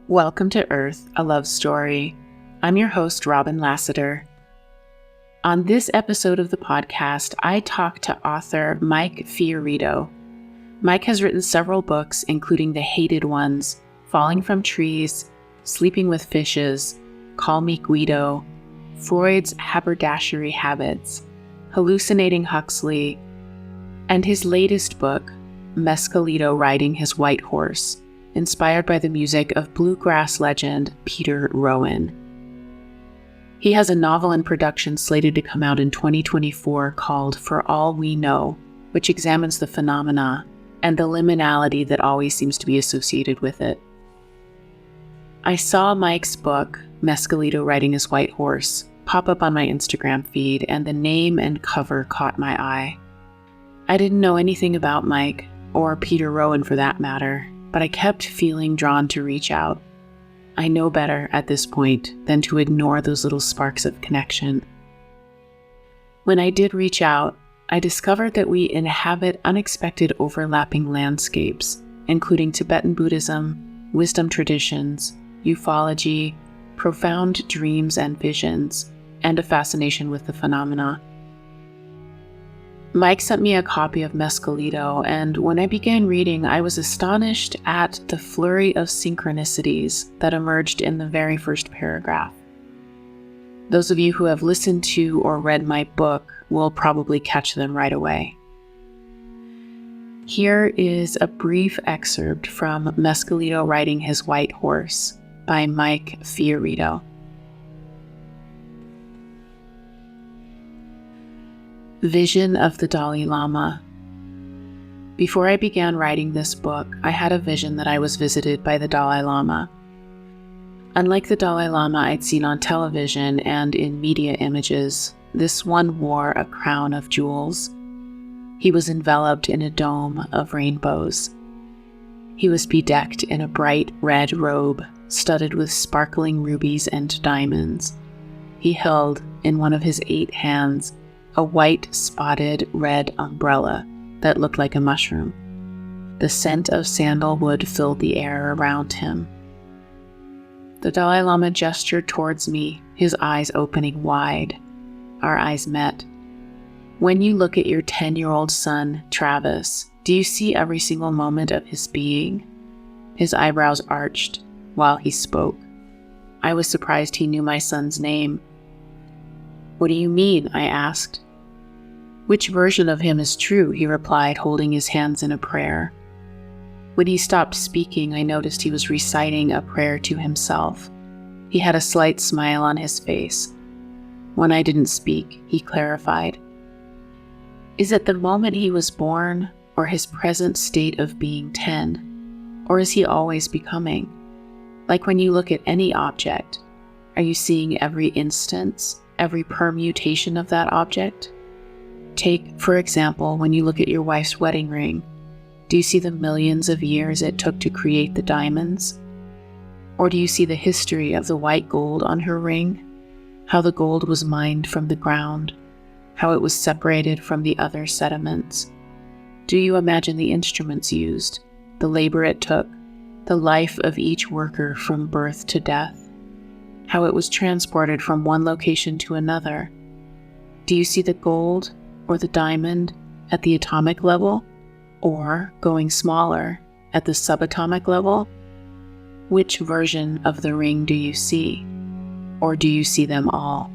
Welcome to Earth, a Love Story. I'm your host, Robin Lassiter. On this episode of the podcast, I talk to author Mike Fiorito. Mike has written several books, including the hated ones, Falling from Trees, Sleeping with Fishes, Call Me Guido, Freud's Haberdashery Habits, Hallucinating Huxley, and his latest book, Mescalito Riding His White Horse, inspired by the music of bluegrass legend Peter Rowan. He has a novel in production slated to come out in 2024 called For All We Know, which examines the phenomena and the liminality that always seems to be associated with it. I saw Mike's book, Mescalito Riding His White Horse, pop up on my Instagram feed, and the name and cover caught my eye. I didn't know anything about Mike, or Peter Rowan for that matter, but I kept feeling drawn to reach out. I know better at this point than to ignore those little sparks of connection. When I did reach out, I discovered that we inhabit unexpected overlapping landscapes, including Tibetan Buddhism, wisdom traditions, ufology, profound dreams and visions, and a fascination with the phenomena. Mike sent me a copy of Mescalito, and when I began reading, I was astonished at the flurry of synchronicities that emerged in the very first paragraph. Those of you who have listened to or read my book will probably catch them right away. Here is a brief excerpt from Mescalito Riding His White Horse by Mike Fiorito. Vision of the Dalai Lama. Before I began writing this book, I had a vision that I was visited by the Dalai Lama. Unlike the Dalai Lama I'd seen on television and in media images, this one wore a crown of jewels. He was enveloped in a dome of rainbows. He was bedecked in a bright red robe, studded with sparkling rubies and diamonds. He held, in one of his 8 hands, a white spotted red umbrella that looked like a mushroom. The scent of sandalwood filled the air around him. The Dalai Lama gestured towards me, his eyes opening wide. Our eyes met. When you look at your 10-year-old son, Travis, do you see every single moment of his being? His eyebrows arched while he spoke. I was surprised he knew my son's name. What do you mean? I asked. Which version of him is true? He replied, holding his hands in a prayer. When he stopped speaking, I noticed he was reciting a prayer to himself. He had a slight smile on his face. When I didn't speak, he clarified. Is it the moment he was born, or his present state of being 10? Or is he always becoming? Like when you look at any object, are you seeing every instance, every permutation of that object? Take, for example, when you look at your wife's wedding ring, do you see the millions of years it took to create the diamonds? Or do you see the history of the white gold on her ring? How the gold was mined from the ground? How it was separated from the other sediments? Do you imagine the instruments used, the labor it took, the life of each worker from birth to death? How it was transported from one location to another? Do you see the gold or the diamond at the atomic level, or, going smaller, at the subatomic level? Which version of the ring do you see? Or do you see them all?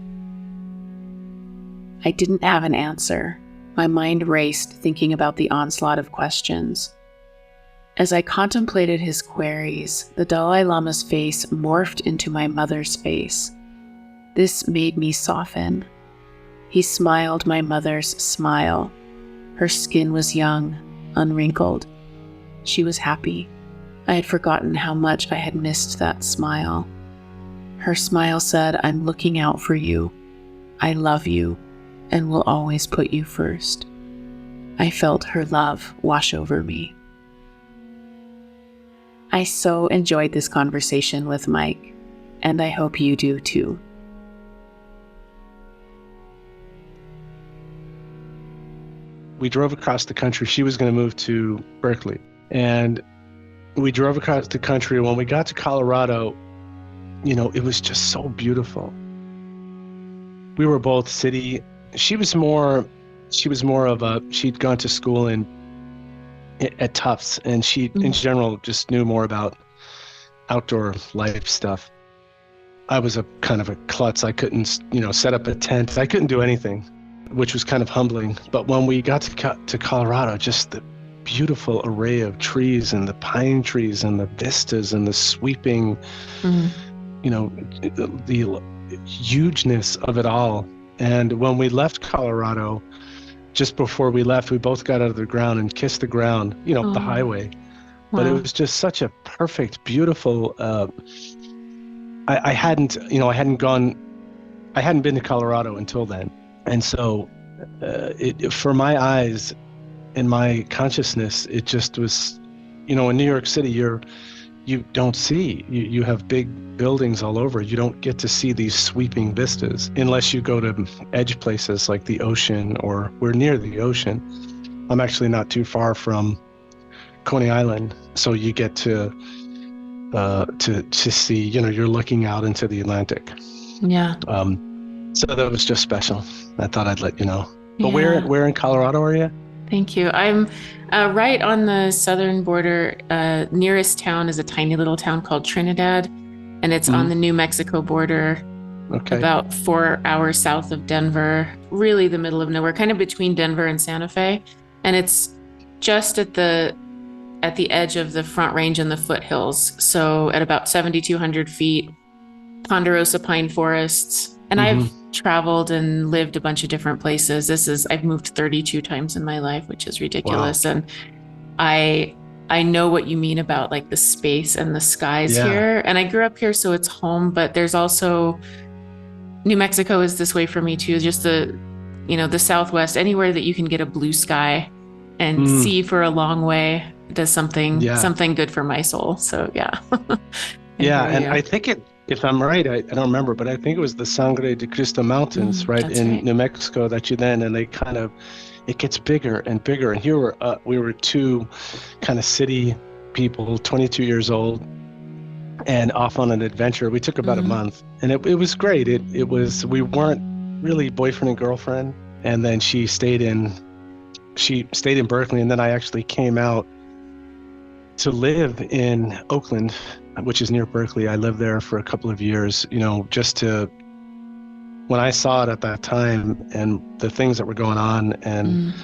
I didn't have an answer. My mind raced, thinking about the onslaught of questions. As I contemplated his queries, the Dalai Lama's face morphed into my mother's face. This made me soften. He smiled my mother's smile. Her skin was young, unwrinkled. She was happy. I had forgotten how much I had missed that smile. Her smile said, I'm looking out for you. I love you and will always put you first. I felt her love wash over me. I so enjoyed this conversation with Mike, and I hope you do too. We drove across the country. She was going to move to Berkeley. And we drove across the country. When we got to Colorado, it was just so beautiful. We were both city. She was more, she'd gone to school at Tufts, and she, in Mm. general, just knew more about outdoor life stuff. I was a kind of a klutz. I couldn't, set up a tent. I couldn't do anything, which was kind of humbling. But when we got to Colorado, just the beautiful array of trees and the pine trees and the vistas and the sweeping, Mm. the hugeness of it all. And when we left Colorado, just before we left, we both got out of the ground and kissed the ground, the Oh, highway. But it wow. was just such a perfect, beautiful, I hadn't, I hadn't been to Colorado until then. And so for my eyes and my consciousness, it just was, in New York City, you don't see, you have big buildings all over. You don't get to see these sweeping vistas unless you go to edge places like the ocean, or we're near the ocean. I'm actually not too far from Coney Island. So you get to see, you're looking out into the Atlantic. Yeah. So that was just special. I thought I'd let you know. But Yeah. where in Colorado are you? Thank you. I'm right on the southern border. Nearest town is a tiny little town called Trinidad, and it's on the Mm-hmm. New Mexico border, Okay. about 4 hours south of Denver, really the middle of nowhere, kind of between Denver and Santa Fe. And it's just at the edge of the Front Range and the foothills. So at about 7,200 feet, ponderosa pine forests. And I've Mm-hmm. traveled and lived a bunch of different places. I've moved 32 times in my life, which is Wow. ridiculous. And I I know what you mean about like the space and the skies Yeah. here. And I grew up here, so it's home, but there's also New Mexico is this way for me too. Just the Southwest, anywhere that you can get a blue sky and Mm. see for a long way does Yeah. something good for my soul. So yeah, I Yeah. hear And you. I think if I'm right, I don't remember, but I think it was the Sangre de Cristo Mountains, right That's in right. New Mexico and they kind of, it gets bigger and bigger. And here we were two kind of city people, 22 years old, and off on an adventure. We took about a Mm, month, and it was great. We weren't really boyfriend and girlfriend. And then she stayed in Berkeley, and then I actually came out to live in Oakland, which is near Berkeley. I lived there for a couple of years, just to, when I saw it at that time and the things that were going on, and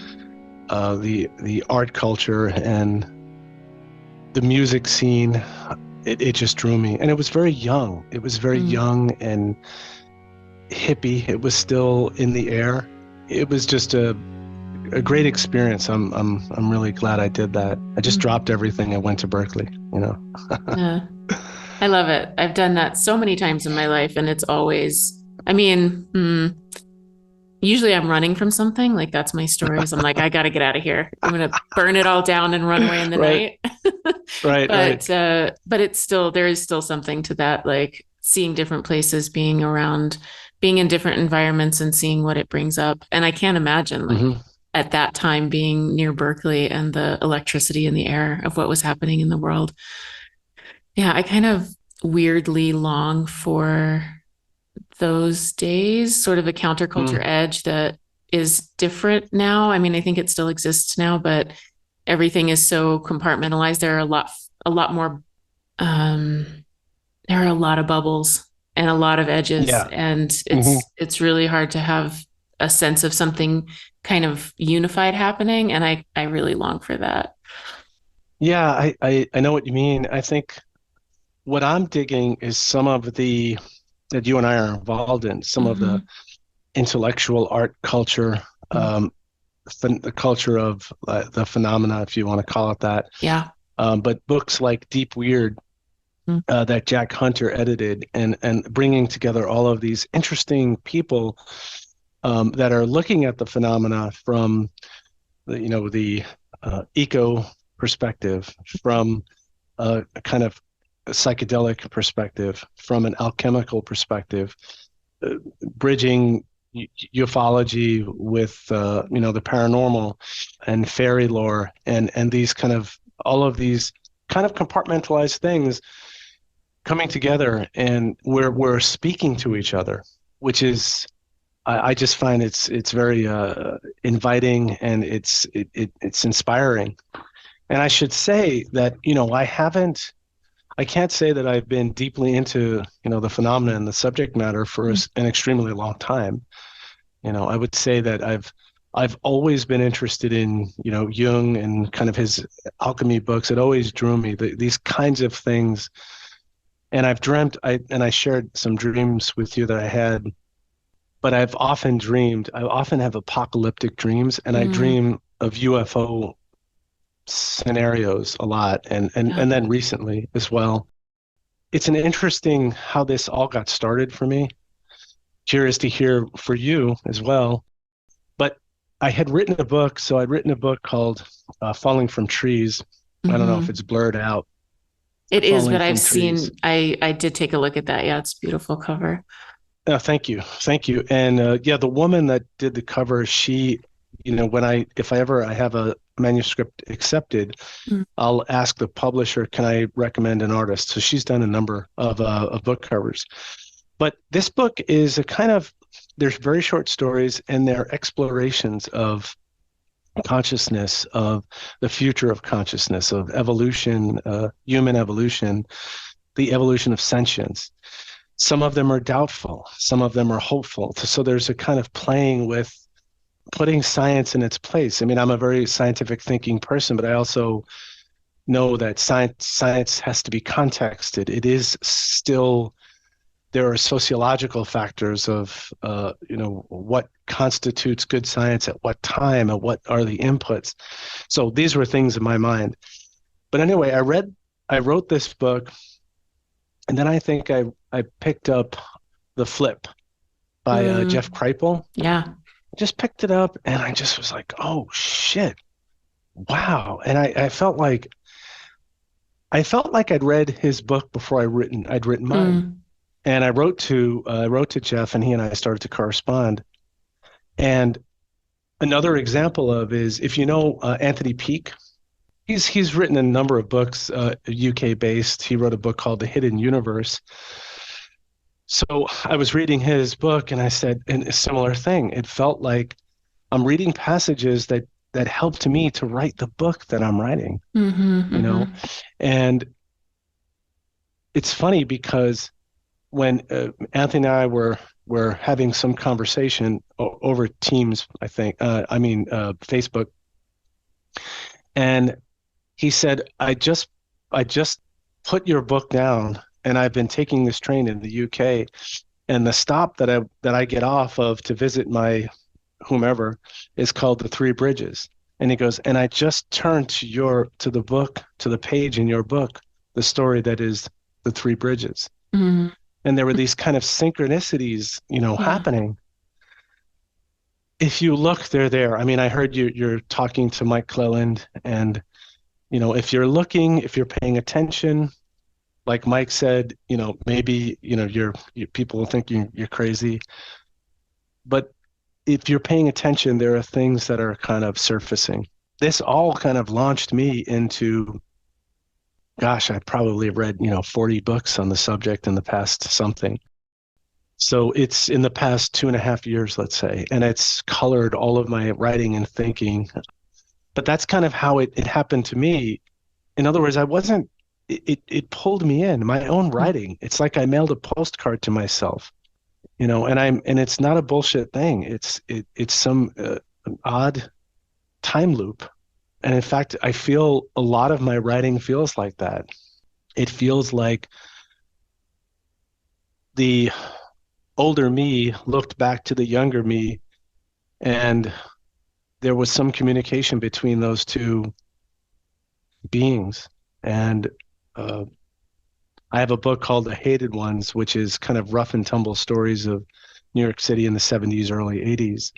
mm, the art culture and the music scene, it just drew me. And it was very young. It was very mm, young and hippie. It was still in the air. It was just a great experience. I'm really glad I did that. I just mm. dropped everything and went to Berkeley, you know. Yeah, I love it. I've done that so many times in my life, and it's always, usually I'm running from something. Like that's my stories. I'm like, I got to get out of here. I'm going to burn it all down and run away in the Right, night. right. But it's still, there is still something to that, like seeing different places, being around, being in different environments and seeing what it brings up. And I can't imagine like Hmm. at that time being near Berkeley and the electricity in the air of what was happening in the world. Yeah, I kind of weirdly long for those days, sort of a counterculture Mm. edge that is different now. I mean, I think it still exists now, but everything is so compartmentalized. A lot more, um, there are a lot of bubbles and a lot of edges, Yeah. and Hmm. it's really hard to have a sense of something kind of unified happening. And I really long for that. Yeah, I know what you mean. I think what I'm digging is some of the that you and I are involved in, some of the Mm-hmm. intellectual art culture, um, the culture of the phenomena, if you want to call it that. Yeah. But books like Deep Weird, Mm-hmm. that Jack Hunter edited, and bringing together all of these interesting people that are looking at the phenomena from the eco perspective, from a kind of psychedelic perspective, from an alchemical perspective, uh, bridging ufology with the paranormal and fairy lore, and these kind of all of these kind of compartmentalized things coming together, and we're speaking to each other, which is I just find it's very inviting, and it's inspiring. And I should say that, I can't say that I've been deeply into, the phenomena and the subject matter for an extremely long time. I would say that I've always been interested in, Jung and kind of his alchemy books. It always drew me, these kinds of things. And I shared some dreams with you that I had, but I often have apocalyptic dreams, and I dream of UFO scenarios a lot, and then recently as well. It's an interesting how this all got started for me. Curious to hear for you as well. But I had written a book, so I'd written a book called Falling from Trees. I don't know if it's blurred out. It is, Falling but I've from Trees. seen, I did take a look at that. Yeah, it's a beautiful cover. Thank you. Thank you. And yeah, the woman that did the cover, she, if I have a manuscript accepted, I'll ask the publisher, can I recommend an artist? So she's done a number of book covers. But this book is there's very short stories, and they're explorations of consciousness, of the future of consciousness, of evolution, human evolution, the evolution of sentience. Some of them are doubtful, some of them are hopeful. So there's a kind of playing with putting science in its place. I mean, I'm a very scientific thinking person, but I also know that science has to be contexted. It is still, there are sociological factors of, what constitutes good science at what time, and what are the inputs. So these were things in my mind. But anyway, I wrote this book, and then I think I picked up The Flip by Jeff Kripal. Yeah. I just picked it up, and I just was like, oh shit, wow. And I felt like I'd read his book before I'd written mine. And I wrote to Jeff, and he and I started to correspond. And another example of is, if you know Anthony Peake, he's written a number of books, UK based. He wrote a book called The Hidden Universe. So I was reading his book, and I said, and a similar thing. It felt like I'm reading passages that helped me to write the book that I'm writing. And it's funny because when Anthony and I were having some conversation over Teams, I think, Facebook, and he said, I just put your book down, and I've been taking this train in the UK, and the stop that I get off of to visit my whomever is called the Three Bridges. And he goes, and I just turned to the page in your book, the story that is the Three Bridges. And there were these kind of synchronicities, happening. If you look, they're there. I mean, I heard you're talking to Mike Cleland, and, if you're looking, if you're paying attention, like Mike said, maybe, people will think you're crazy. But if you're paying attention, there are things that are kind of surfacing. This all kind of launched me into, gosh, I probably read, 40 books on the subject in the past something. So it's in the past 2.5 years, let's say, and it's colored all of my writing and thinking. But that's kind of how it happened to me. In other words, it pulled me in, my own writing. It's like I mailed a postcard to myself, and it's not a bullshit thing. It's some odd time loop. And in fact, I feel a lot of my writing feels like that. It feels like the older me looked back to the younger me, and there was some communication between those two beings. And I have a book called The Hated Ones, which is kind of rough and tumble stories of New York City in the 70s, early 80s.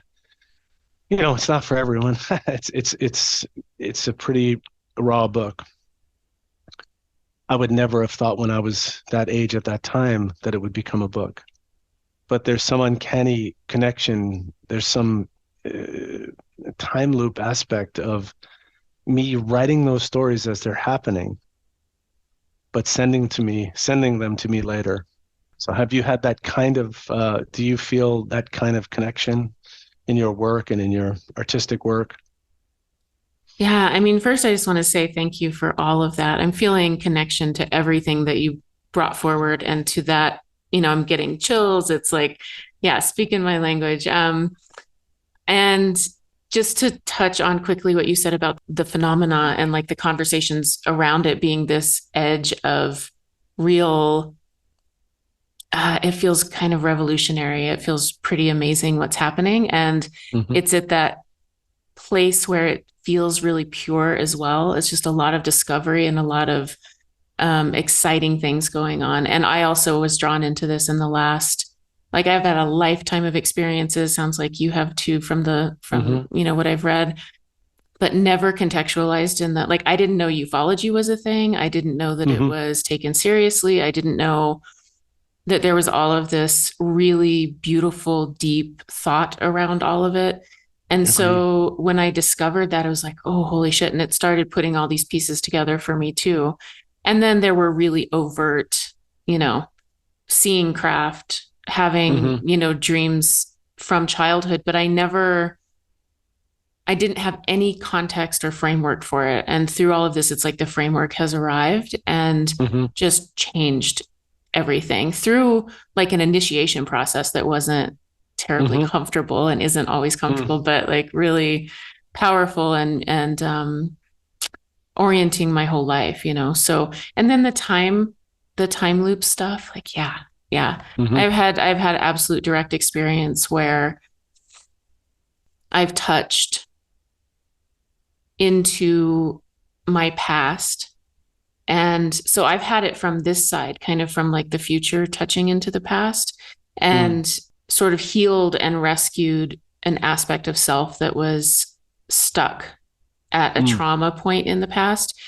It's not for everyone. It's a pretty raw book. I would never have thought when I was that age at that time that it would become a book. But there's some uncanny connection. There's some time loop aspect of me writing those stories as they're happening. but sending them to me later. So have you had that kind of, do you feel that kind of connection in your work and in your artistic work? Yeah, I mean, first, I just want to say thank you for all of that. I'm feeling connection to everything that you brought forward, and to that, I'm getting chills. It's like, yeah, speaking my language. And just to touch on quickly what you said about the phenomena and like the conversations around it being this edge of real, it feels kind of revolutionary. It feels pretty amazing what's happening. And Mm-hmm. it's at that place where it feels really pure as well. It's just a lot of discovery and a lot of exciting things going on. And I also was drawn into this in the last, like I've had a lifetime of experiences. Sounds like you have too from what I've read, but never contextualized in that. Like I didn't know ufology was a thing. I didn't know that it Mm-hmm. was taken seriously. I didn't know that there was all of this really beautiful, deep thought around all of it. And Agreed. so when I discovered that, I was like, oh, holy shit. And it started putting all these pieces together for me too. And then there were really overt, you know, seeing craft, having, Mm-hmm. dreams from childhood, but I didn't have any context or framework for it. And through all of this, it's like the framework has arrived and Mm-hmm. just changed everything through like an initiation process that wasn't terribly Mm-hmm. comfortable and isn't always Mm-hmm. comfortable, but like really powerful and orienting my whole life, So, and then the time loop stuff, like, yeah, yeah. Mm-hmm. I've had absolute direct experience where I've touched into my past. And so I've had it from this side, kind of from like the future touching into the past, and sort of healed and rescued an aspect of self that was stuck at a Mm-hmm. trauma point in the past.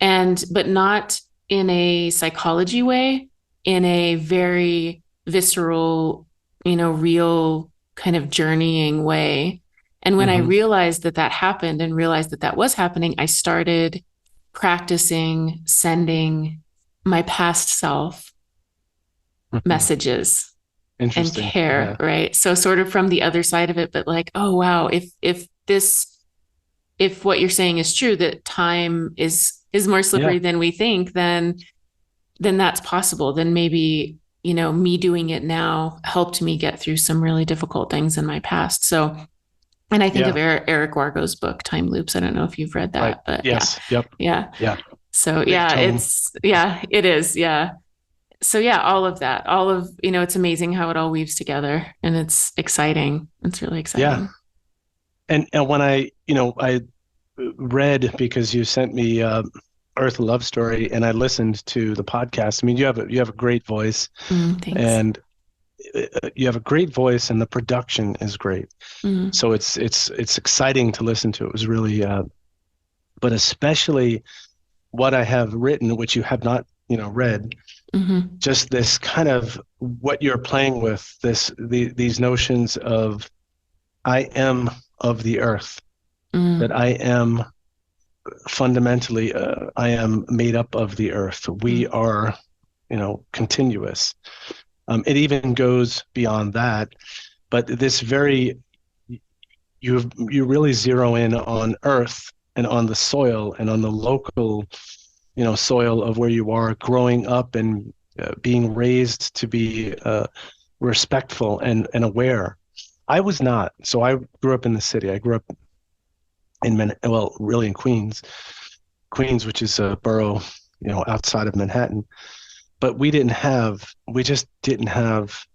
But not in a psychology way, in a very visceral, real kind of journeying way. And when I Mm-hmm. realized that that happened and realized that that was happening, I started practicing sending my past self Mm-hmm. messages and Interesting. care, Yeah. right? So sort of from the other side of it, but like, oh wow, if what you're saying is true, that time is more Yeah. slippery than we think, then that's possible. Then maybe, me doing it now helped me get through some really difficult things in my past. So, and I think of Yeah. Eric Wargo's book, Time Loops. I don't know if you've read Right. that, but yeah. Yes. Yep. Yeah. Yeah. So Big yeah, tome. it is. Yeah. So yeah, all of that, it's amazing how it all weaves together, and it's exciting. It's really Yeah. exciting. And when I read, because you sent me Earth Love Story, and I listened to the podcast. I mean, you have a great voice, Thanks. and you have a great voice, and the production is great. Mm, So it's exciting to listen to. It was really, but especially what I have written, which you have not, read. mm-hmm, Just this kind of what you're playing with, these notions of I am of the earth, that mm, I am fundamentally, I am made up of the earth. We mm, are, continuous. It even goes beyond that, but this very, you really zero in on earth and on the soil and on the local, soil of where you are growing up, and being raised to be respectful and aware. I was not. So I grew up in the city. I grew up really in Queens, which is a borough, outside of Manhattan. But we just didn't have,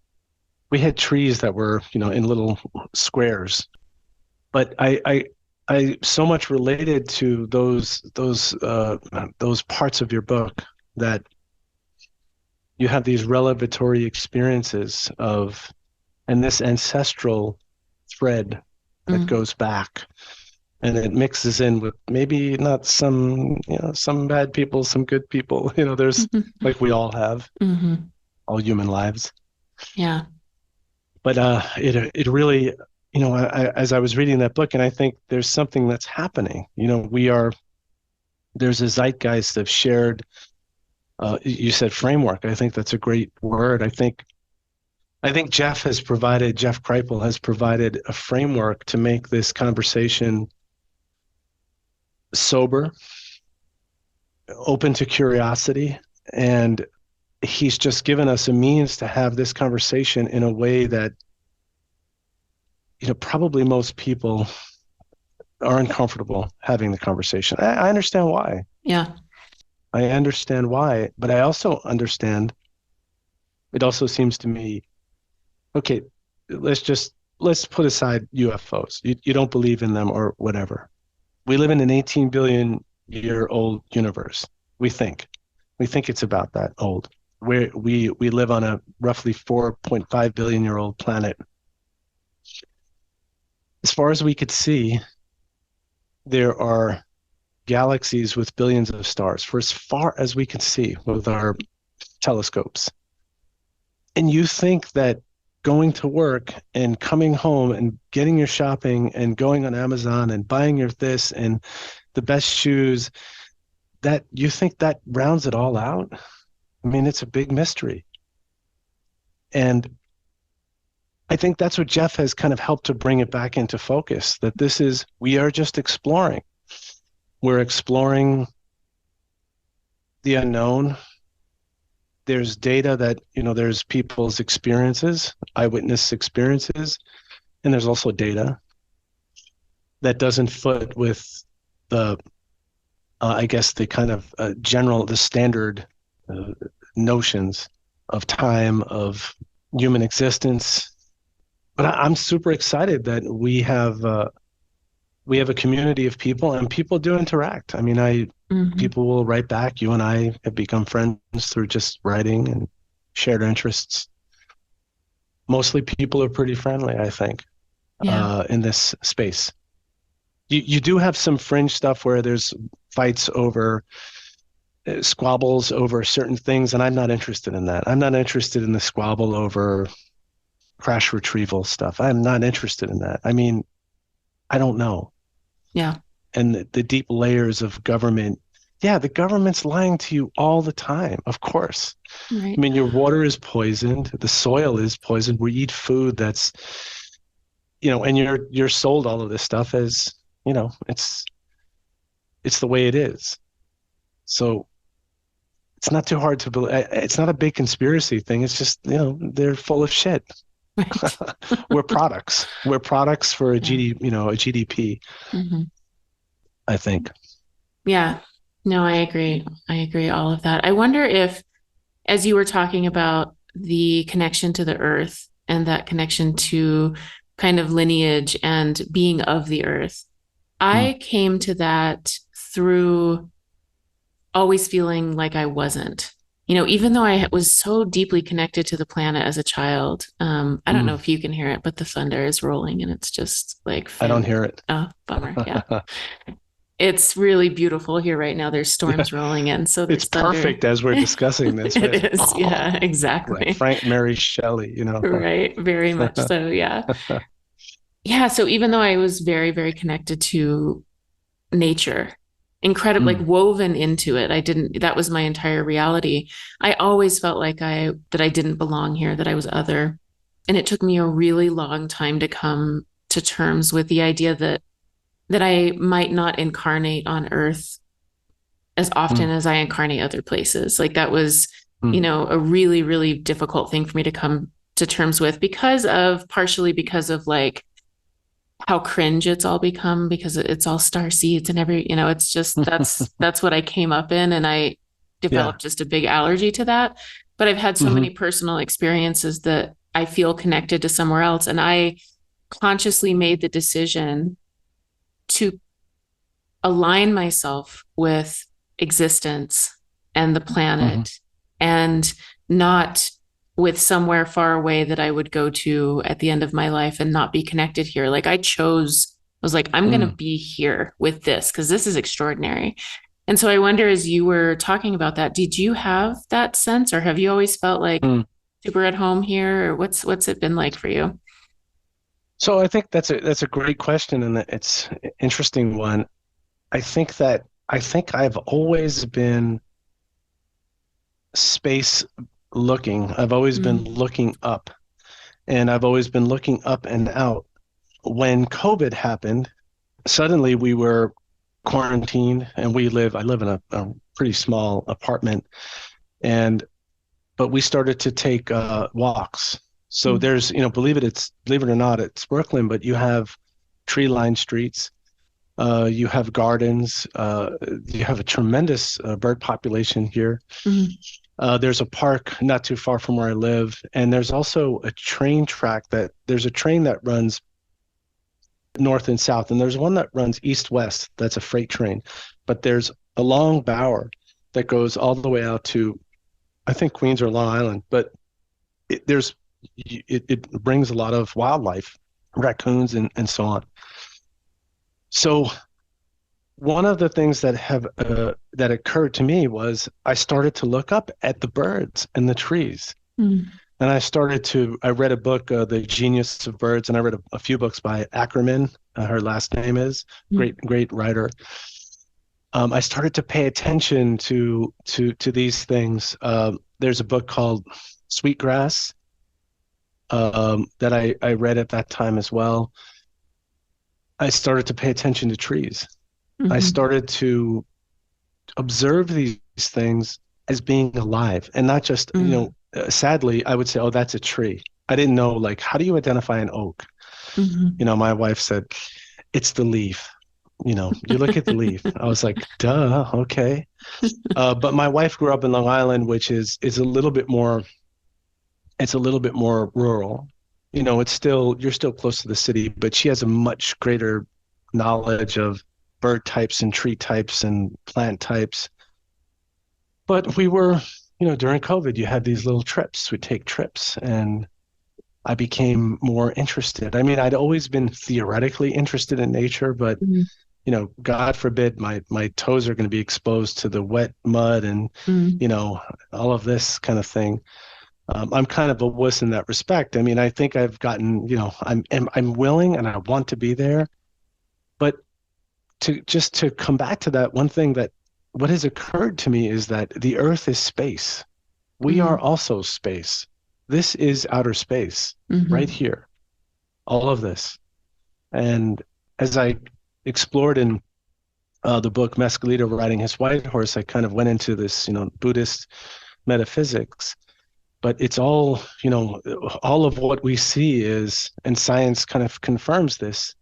we had trees that were, in little squares. But I so much related to those parts of your book, that you have these revelatory experiences of, and this ancestral thread that mm, goes back, and it mixes in with maybe not some bad people, some good people. There's, mm-hmm, like we all have, mm-hmm. all human lives. Yeah. But it really, as I was reading that book, and I think there's something that's happening. There's a zeitgeist of shared You said framework. I think that's a great word. I think Jeff Kripal has provided a framework to make this conversation sober, open to curiosity, and he's just given us a means to have this conversation in a way that, probably most people are uncomfortable having the conversation. I understand why. Yeah. I understand why, but I also understand, it also seems to me, okay, let's put aside UFOs. You don't believe in them or whatever. We live in an 18 billion year old universe. We think it's about that old. We live on a roughly 4.5 billion year old planet. As far as we could see, there are galaxies with billions of stars, for as far as we can see with our telescopes. And you think that going to work and coming home and getting your shopping and going on Amazon and buying your this and the best shoes, that you think that rounds it all out? I mean, it's a big mystery. And I think that's what Jeff has kind of helped to bring it back into focus, that we are just exploring. We're exploring the unknown. There's data that, there's people's experiences, eyewitness experiences, and there's also data that doesn't fit with the, I guess, the kind of the standard notions of time, of human existence. But I'm super excited that we have a community of people, and people do interact. I mean, people will write back. You and I have become friends through just writing and shared interests. Mostly people are pretty friendly, I think, in this space. You do have some fringe stuff where there's fights over squabbles over certain things, and I'm not interested in that. I'm not interested in the squabble over crash retrieval stuff. I'm not interested in that. I mean, I don't know. Yeah. And the deep layers of government. Yeah, the government's lying to you all the time, of course. Right. I mean, your water is poisoned, the soil is poisoned. We eat food that's, and you're sold all of this stuff as, it's the way it is. So it's not too hard to believe. It's not a big conspiracy thing. It's just, they're full of shit. Right. We're products. We're products for a GDP. Mm-hmm. I think. Yeah. No, I agree. All of that. I wonder if, as you were talking about the connection to the earth and that connection to kind of lineage and being of the earth, I came to that through always feeling like I wasn't. Even though I was so deeply connected to the planet as a child, I don't know if you can hear it, but the thunder is rolling and it's just like, I don't hear it. Oh, bummer. Yeah. It's really beautiful here right now. There's storms rolling in. So it's perfect as we're discussing this. Right? It is. Yeah, exactly. Like Frank, Mary Shelley, Right. Very much so. Yeah. Yeah. So even though I was very, very connected to nature, incredibly like woven into it, that was my entire reality. I always felt like that I didn't belong here, that I was other. And it took me a really long time to come to terms with the idea that I might not incarnate on Earth as often as I incarnate other places. Like that was, a really, really difficult thing for me to come to terms with partially because of like how cringe it's all become, because it's all star seeds and it's just, that's what I came up in. And I developed just a big allergy to that. But I've had so many personal experiences that I feel connected to somewhere else. And I consciously made the decision to align myself with existence and the planet, and not with somewhere far away that I would go to at the end of my life and not be connected here. Like I was like, I'm going to be here with this because this is extraordinary. And so I wonder, as you were talking about that, did you have that sense, or have you always felt like super at home here, or what's it been like for you? So I think that's a great question, and it's an interesting one. I think I've always been space looking. I've always been Mm. looking up, and I've always been looking up and out. When COVID happened, suddenly we were quarantined, and I live in a pretty small apartment, and but we started to take walks. So Mm. there's, believe it or not, it's Brooklyn, but you have tree-lined streets. You have gardens. You have a tremendous bird population here. Mm. There's a park not too far from where I live, and there's also a train track there's a train that runs north and south, and there's one that runs east-west. That's a freight train, but there's a long bower that goes all the way out to, I think, Queens or Long Island. But it brings a lot of wildlife, raccoons and so on. So one of the things that occurred to me was I started to look up at the birds and the trees. Mm. And I read a book, The Genius of Birds, and I read a few books by Ackerman. Her last name is Mm. great writer. I started to pay attention to these things. There's a book called Sweetgrass that I read at that time as well. I started to pay attention to trees. I Mhm. started to observe these things as being alive, and not just, Mm. sadly, I would say, oh, that's a tree. I didn't know, like, how do you identify an oak? Mhm. My wife said, it's the leaf. You look at the leaf. I was like, duh, okay. But my wife grew up in Long Island, which is a little bit more, it's a little bit more rural. You're still close to the city, but she has a much greater knowledge of bird types and tree types and plant types. But during COVID, you had these little trips. We'd take trips, and I became more interested. I mean, I'd always been theoretically interested in nature, but Mm. God forbid my toes are going to be exposed to the wet mud and, Mm. you know, all of this kind of thing. I'm kind of a wuss in that respect. I mean, I think I've gotten, I'm willing and I want to be there, but to come back to that one thing, that what has occurred to me is that the earth is space. We are Mm. also space. This is outer space right Mhm. here, all of this. And as I explored in the book Mescalito Riding His White Horse, I kind of went into this, Buddhist metaphysics. But it's all of what we see is, and science kind of confirms this,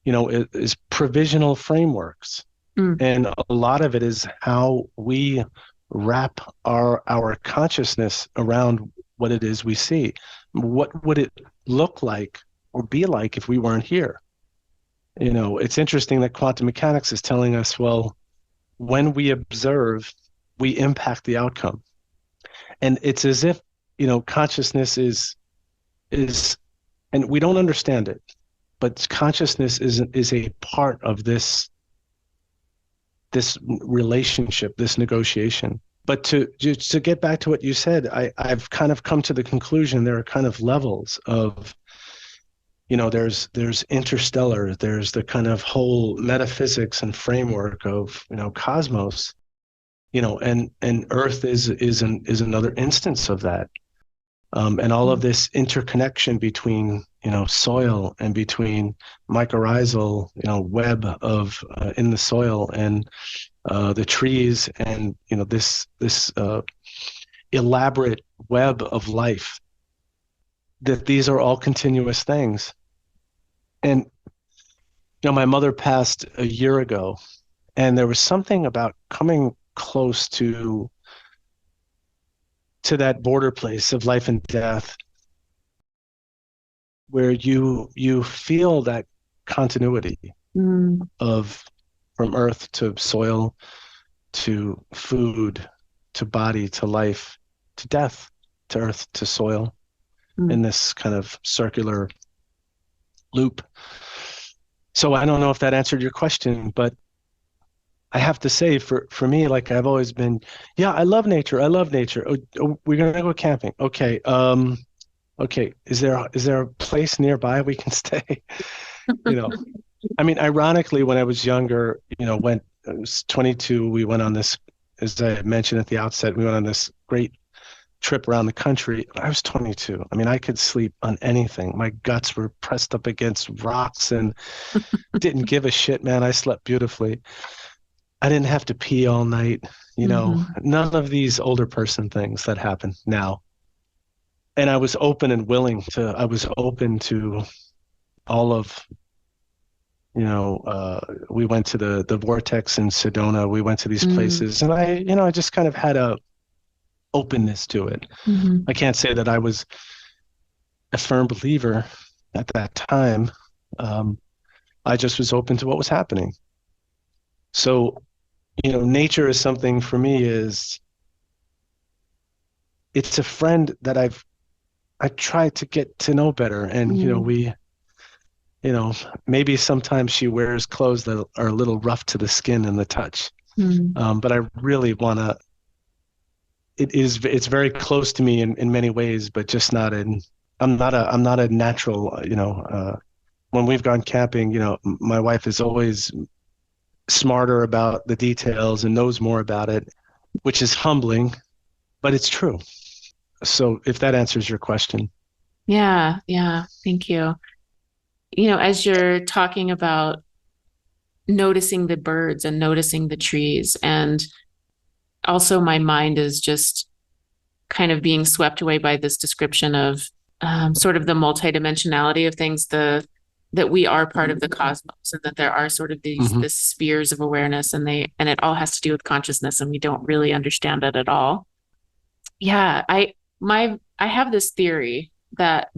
is provisional frameworks. Mm. And a lot of it is how we wrap our consciousness around what it is we see. What would it look like or be like if we weren't here? It's interesting that quantum mechanics is telling us, well, when we observe, we impact the outcome. And it's as if, consciousness is, and we don't understand it, but consciousness is a part of this relationship, this negotiation. But to get back to what you said, I've kind of come to the conclusion there are kind of levels of, there's interstellar, there's the kind of whole metaphysics and framework of, cosmos, and Earth is another instance of that. And all of Mm. this interconnection between, soil and between mycorrhizal, web of in the soil and the trees, and this elaborate web of life. That these are all continuous things. And my mother passed a year ago, and there was something about coming close to that border place of life and death, where you feel that continuity Mm. of, from earth to soil to food to body to life to death to earth to soil, Mm. in this kind of circular loop. So I don't know if that answered your question, but I have to say, for me, like, I've always been, yeah, I love nature. I love nature. Oh, we're gonna go camping. Okay. Okay. Is there a place nearby we can stay? You know, I mean, ironically, when I was younger, I was 22, we went on this as I mentioned at the outset, we went on this great trip around the country. I was 22. I mean, I could sleep on anything. My guts were pressed up against rocks and didn't give a shit, man. I slept beautifully. I didn't have to pee all night, none of these older person things that happen now. And I was open to all of, we went to the Vortex in Sedona. We went to these places, and I just kind of had a openness to it. I can't say that I was a firm believer at that time. I just was open to what was happening. So, nature is something for me it's a friend that I try to get to know better. And, maybe sometimes she wears clothes that are a little rough to the skin and the touch. But I really want to, it's very close to me in many ways, but just not I'm not a natural, when we've gone camping, my wife is always smarter about the details and knows more about it, which is humbling, but it's true. So if that answers your question. Yeah. Thank you. As you're talking about noticing the birds and noticing the trees, and also my mind is just kind of being swept away by this description of sort of the multidimensionality of things, that we are part of the cosmos, and that there are sort of these spheres of awareness, and it all has to do with consciousness, and we don't really understand it at all. Yeah, I have this theory that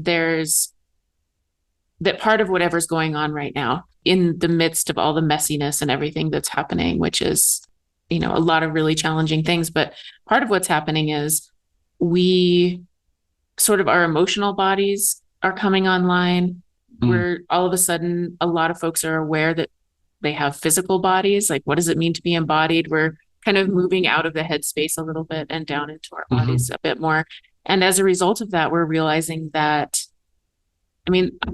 that part of whatever's going on right now in the midst of all the messiness and everything that's happening, which is, a lot of really challenging things, but part of what's happening is we sort of, our emotional bodies are coming online. Where all of a sudden a lot of folks are aware that they have physical bodies. Like, what does it mean to be embodied? We're kind of moving out of the headspace a little bit and down into our bodies a bit more. And as a result of that, we're realizing that,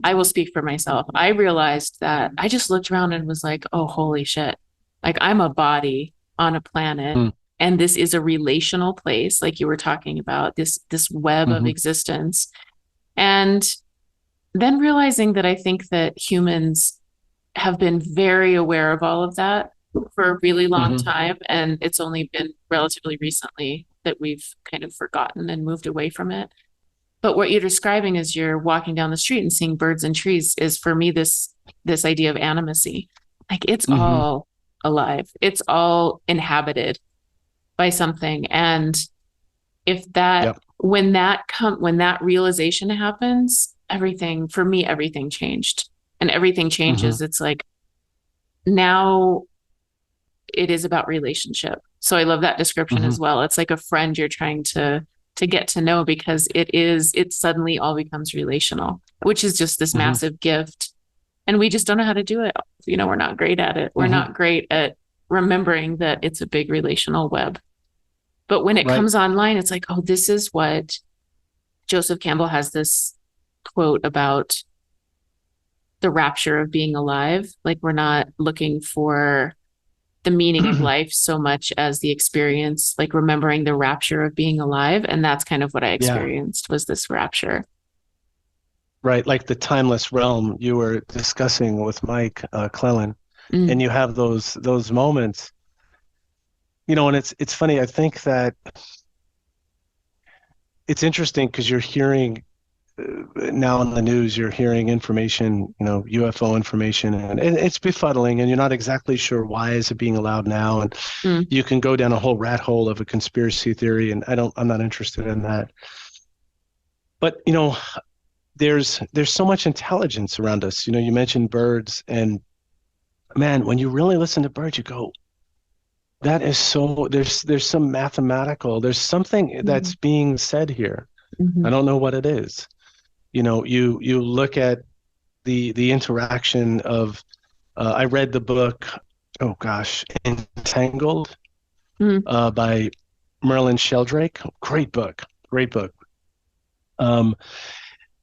I will speak for myself. I realized that I just looked around and was like, oh, holy shit. Like, I'm a body on a planet, and this is a relational place. Like you were talking about, this web of existence. And then realizing that I think that humans have been very aware of all of that for a really long time. And it's only been relatively recently that we've kind of forgotten and moved away from it. But what you're describing as you're walking down the street and seeing birds and trees is, for me, this idea of animacy. Like, it's all alive. It's all inhabited by something. And if that, when that realization happens, everything changed. And everything changes. It's like, now it is about relationship. So I love that description as well. It's like a friend you're trying to get to know, because it suddenly all becomes relational, which is just this massive gift. And we just don't know how to do it. We're not great at it. We're not great at remembering that it's a big relational web. But when it comes online, it's like, oh, this is what Joseph Campbell has this quote about the rapture of being alive. Like, we're not looking for the meaning of life so much as the experience, like remembering the rapture of being alive. And that's kind of what I experienced, was this rapture. Right. Like the timeless realm you were discussing with Mike Clellan. And you have those moments, and it's funny. I think that it's interesting because you're hearing now in the news, you're hearing information, UFO information, and it's befuddling, and you're not exactly sure why is it being allowed now. And you can go down a whole rat hole of a conspiracy theory, and I'm not interested in that. But, there's so much intelligence around us. You mentioned birds, and man, when you really listen to birds, you go, that is so, there's some mathematical, there's something that's being said here. I don't know what it is. You look at the interaction of, I read the book, Entangled, by Merlin Sheldrake. Great book.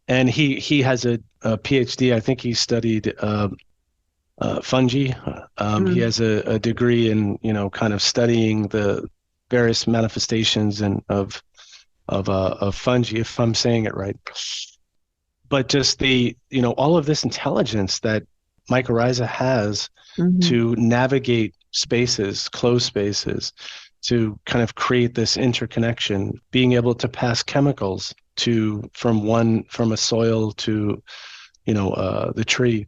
And he has a PhD. I think he studied fungi. He has a degree in, kind of studying the various manifestations and of fungi, if I'm saying it right. But just the, all of this intelligence that mycorrhiza has to navigate spaces, closed spaces, to kind of create this interconnection, being able to pass chemicals from a soil to, the tree,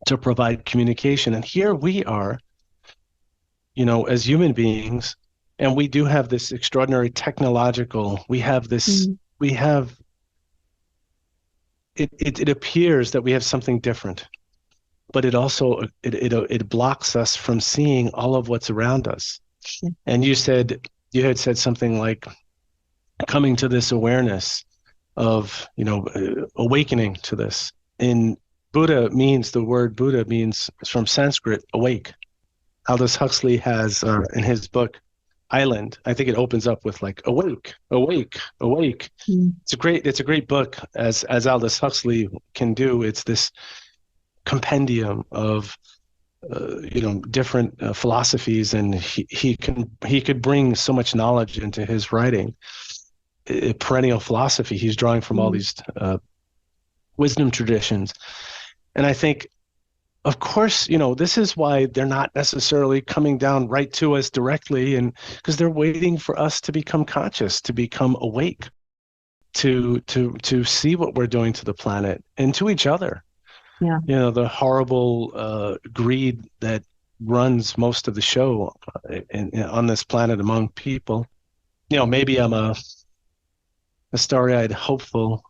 to provide communication. And here we are, as human beings, and we do have this extraordinary technological, we have this, we have, it appears that we have something different, but it also, it blocks us from seeing all of what's around us. And you had said something like coming to this awareness of, awakening to this. In the word Buddha means, from Sanskrit, awake. Aldous Huxley has, in his book, Island, I think it opens up with like, awake, awake, awake. It's a great book, as Aldous Huxley can do. It's this compendium of, different philosophies, and he could bring so much knowledge into his writing. A perennial philosophy. He's drawing from all these wisdom traditions. And I think, of course, this is why they're not necessarily coming down right to us directly, and because they're waiting for us to become conscious, to become awake, to see what we're doing to the planet and to each other. Yeah. The horrible greed that runs most of the show on this planet among people. Maybe I'm a starry-eyed hopeful,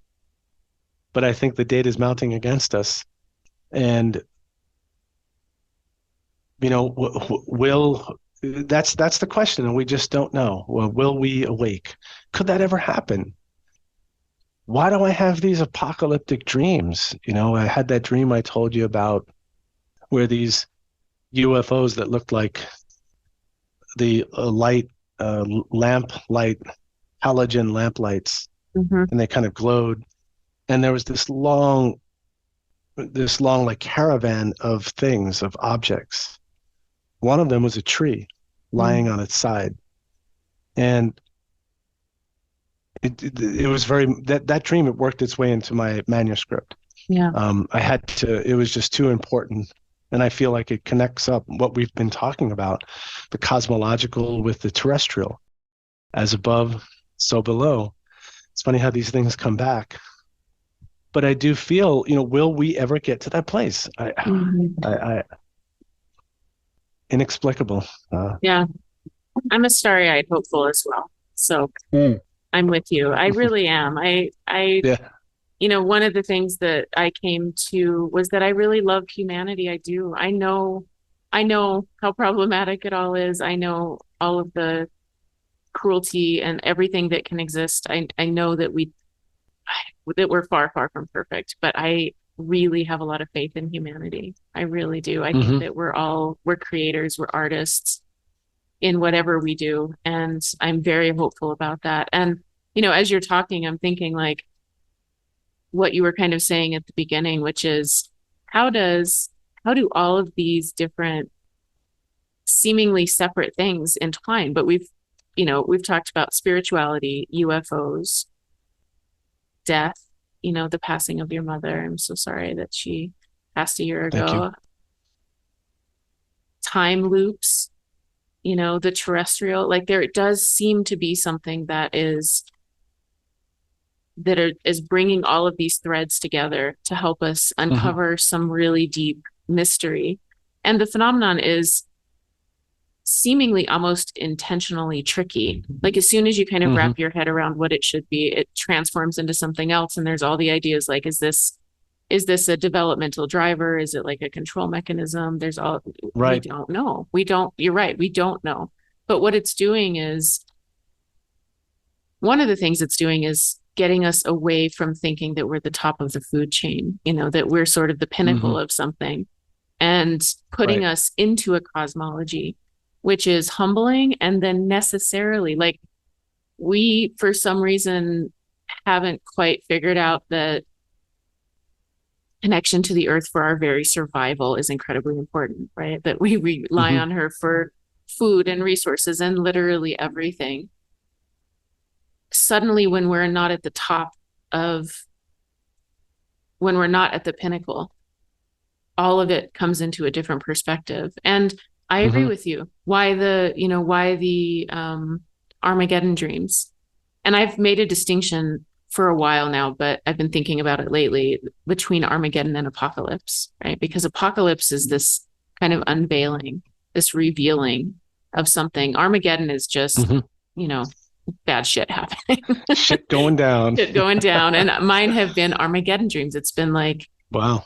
but I think the data is mounting against us. And that's the question, and we just don't know. Well, will we awake? Could that ever happen? Why do I have these apocalyptic dreams? I had that dream I told you about, where these UFOs that looked like the lamp light, halogen lamp lights, and they kind of glowed. And there was this long like caravan of things, of objects. One of them was a tree lying on its side. And it was that dream, it worked its way into my manuscript. Yeah. It was just too important. And I feel like it connects up what we've been talking about, the cosmological with the terrestrial. As above, so below. It's funny how these things come back. But I do feel, will we ever get to that place? I inexplicable. Yeah. I'm a starry-eyed hopeful as well. So I'm with you. I really am. Yeah. One of the things that I came to was that I really love humanity. I do. I know how problematic it all is. I know all of the cruelty and everything that can exist. I know that we're far, far from perfect, but I really have a lot of faith in humanity. I really do. I think that we're creators, we're artists in whatever we do. And I'm very hopeful about that. And, as you're talking, I'm thinking like what you were kind of saying at the beginning, which is how do all of these different seemingly separate things entwine? But we've talked about spirituality, UFOs, death, the passing of your mother. I'm so sorry that she passed a year ago. Thank you. Time loops, the terrestrial, like there does seem to be something that is bringing all of these threads together to help us uncover some really deep mystery. And the phenomenon is seemingly almost intentionally tricky. Like as soon as you kind of wrap your head around what it should be, it transforms into something else. And there's all the ideas like, is this a developmental driver? Is it like a control mechanism? Right. We don't know. You're right. We don't know. But what it's doing is, one of the things it's doing is getting us away from thinking that we're the top of the food chain, that we're sort of the pinnacle of something, and putting us into a cosmology, which is humbling. And then necessarily, like, we, for some reason, haven't quite figured out that connection to the earth for our very survival is incredibly important, right? That we rely on her for food and resources and literally everything. Suddenly, when we're not at the top of, when we're not at the pinnacle, all of it comes into a different perspective. And I agree Mm-hmm. with you. Why the Armageddon dreams? And I've made a distinction for a while now, but I've been thinking about it lately between Armageddon and apocalypse, right? Because apocalypse is this kind of unveiling, this revealing of something. Armageddon is just, Mm-hmm. bad shit happening, Shit going down. shit going down. And mine have been Armageddon dreams. It's been like, Wow.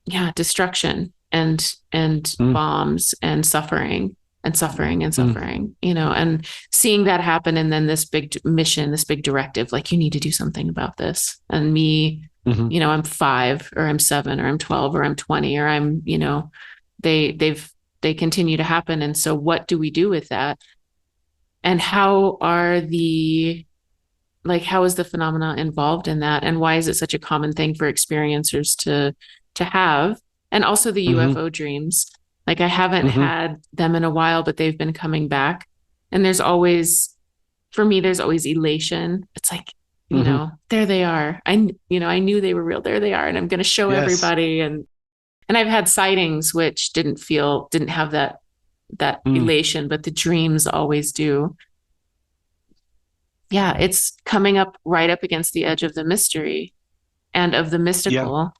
yeah, destruction and Mm. bombs and suffering and suffering and Mm. suffering, and seeing that happen. And then this big mission, this big directive, like, you need to do something about this. And me, Mm-hmm. I'm 5 or I'm 7 or I'm 12 or I'm 20 or I'm, they continue to happen. And so what do we do with that? And how is the phenomena involved in that? And why is it such a common thing for experiencers to have? And also the Mm-hmm. UFO dreams. Like, I haven't Mm-hmm. had them in a while, but they've been coming back. And for me, there's always elation. It's like, Mm-hmm. there they are. I knew they were real. There they are. And I'm going to show Yes. everybody. And I've had sightings which didn't have that Mm. elation, but the dreams always do. Yeah, it's coming up right up against the edge of the mystery and of the Yeah. mystical.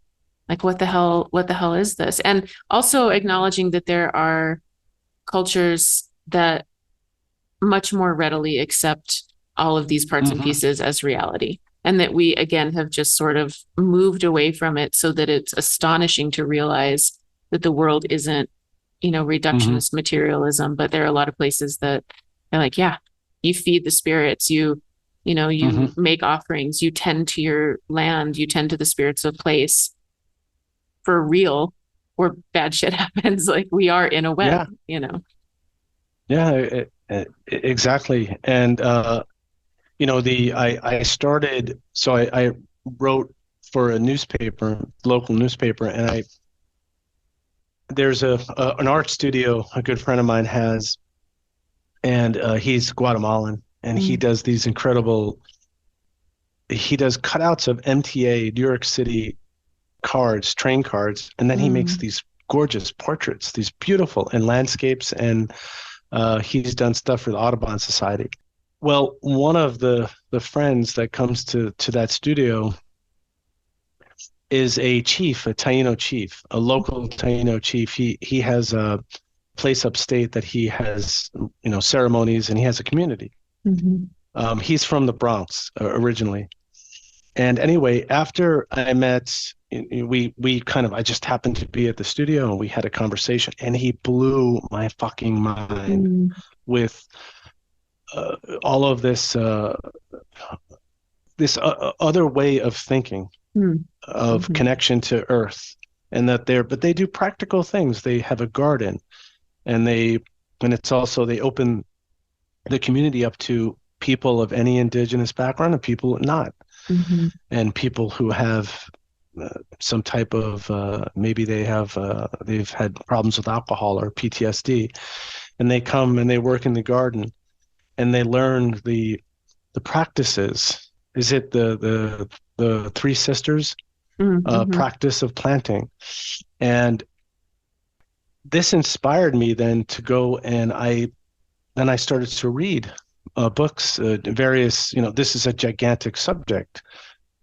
Like, what the hell is this? And also acknowledging that there are cultures that much more readily accept all of these parts and Mm-hmm. pieces as reality. And that we, again, have just sort of moved away from it, so that it's astonishing to realize that the world isn't, Mm-hmm. reductionist materialism, but there are a lot of places that are like, yeah, you feed the spirits, you Mm-hmm. make offerings, you tend to your land, you tend to the spirits of place for real, or bad shit happens. Like, we are in a Yeah. web. Yeah. Exactly. And I started, so I wrote for a newspaper, local newspaper, and there's an art studio a good friend of mine has, and he's Guatemalan, and he does these incredible. He does cutouts of MTA, New York City cards, train cards, and then he makes these gorgeous portraits, these beautiful, and landscapes, and he's done stuff for the Audubon Society. Well, one of the friends that comes to that studio is a chief, a Taino chief, a local Taino chief. He has a place upstate that he has, ceremonies, and he has a community. Mm-hmm. He's from the Bronx originally. And anyway, after I met, I just happened to be at the studio and we had a conversation, and he blew my fucking mind with all of this other way of thinking, of connection to earth, and but they do practical things. They have a garden, and it's also, they open the community up to people of any indigenous background and people not, and people who have some type of maybe they've had problems with alcohol or PTSD, and they come and they work in the garden, and they learn the practices. Is it the Three Sisters practice of planting? And this inspired me then to go, and I started to read books, various, this is a gigantic subject.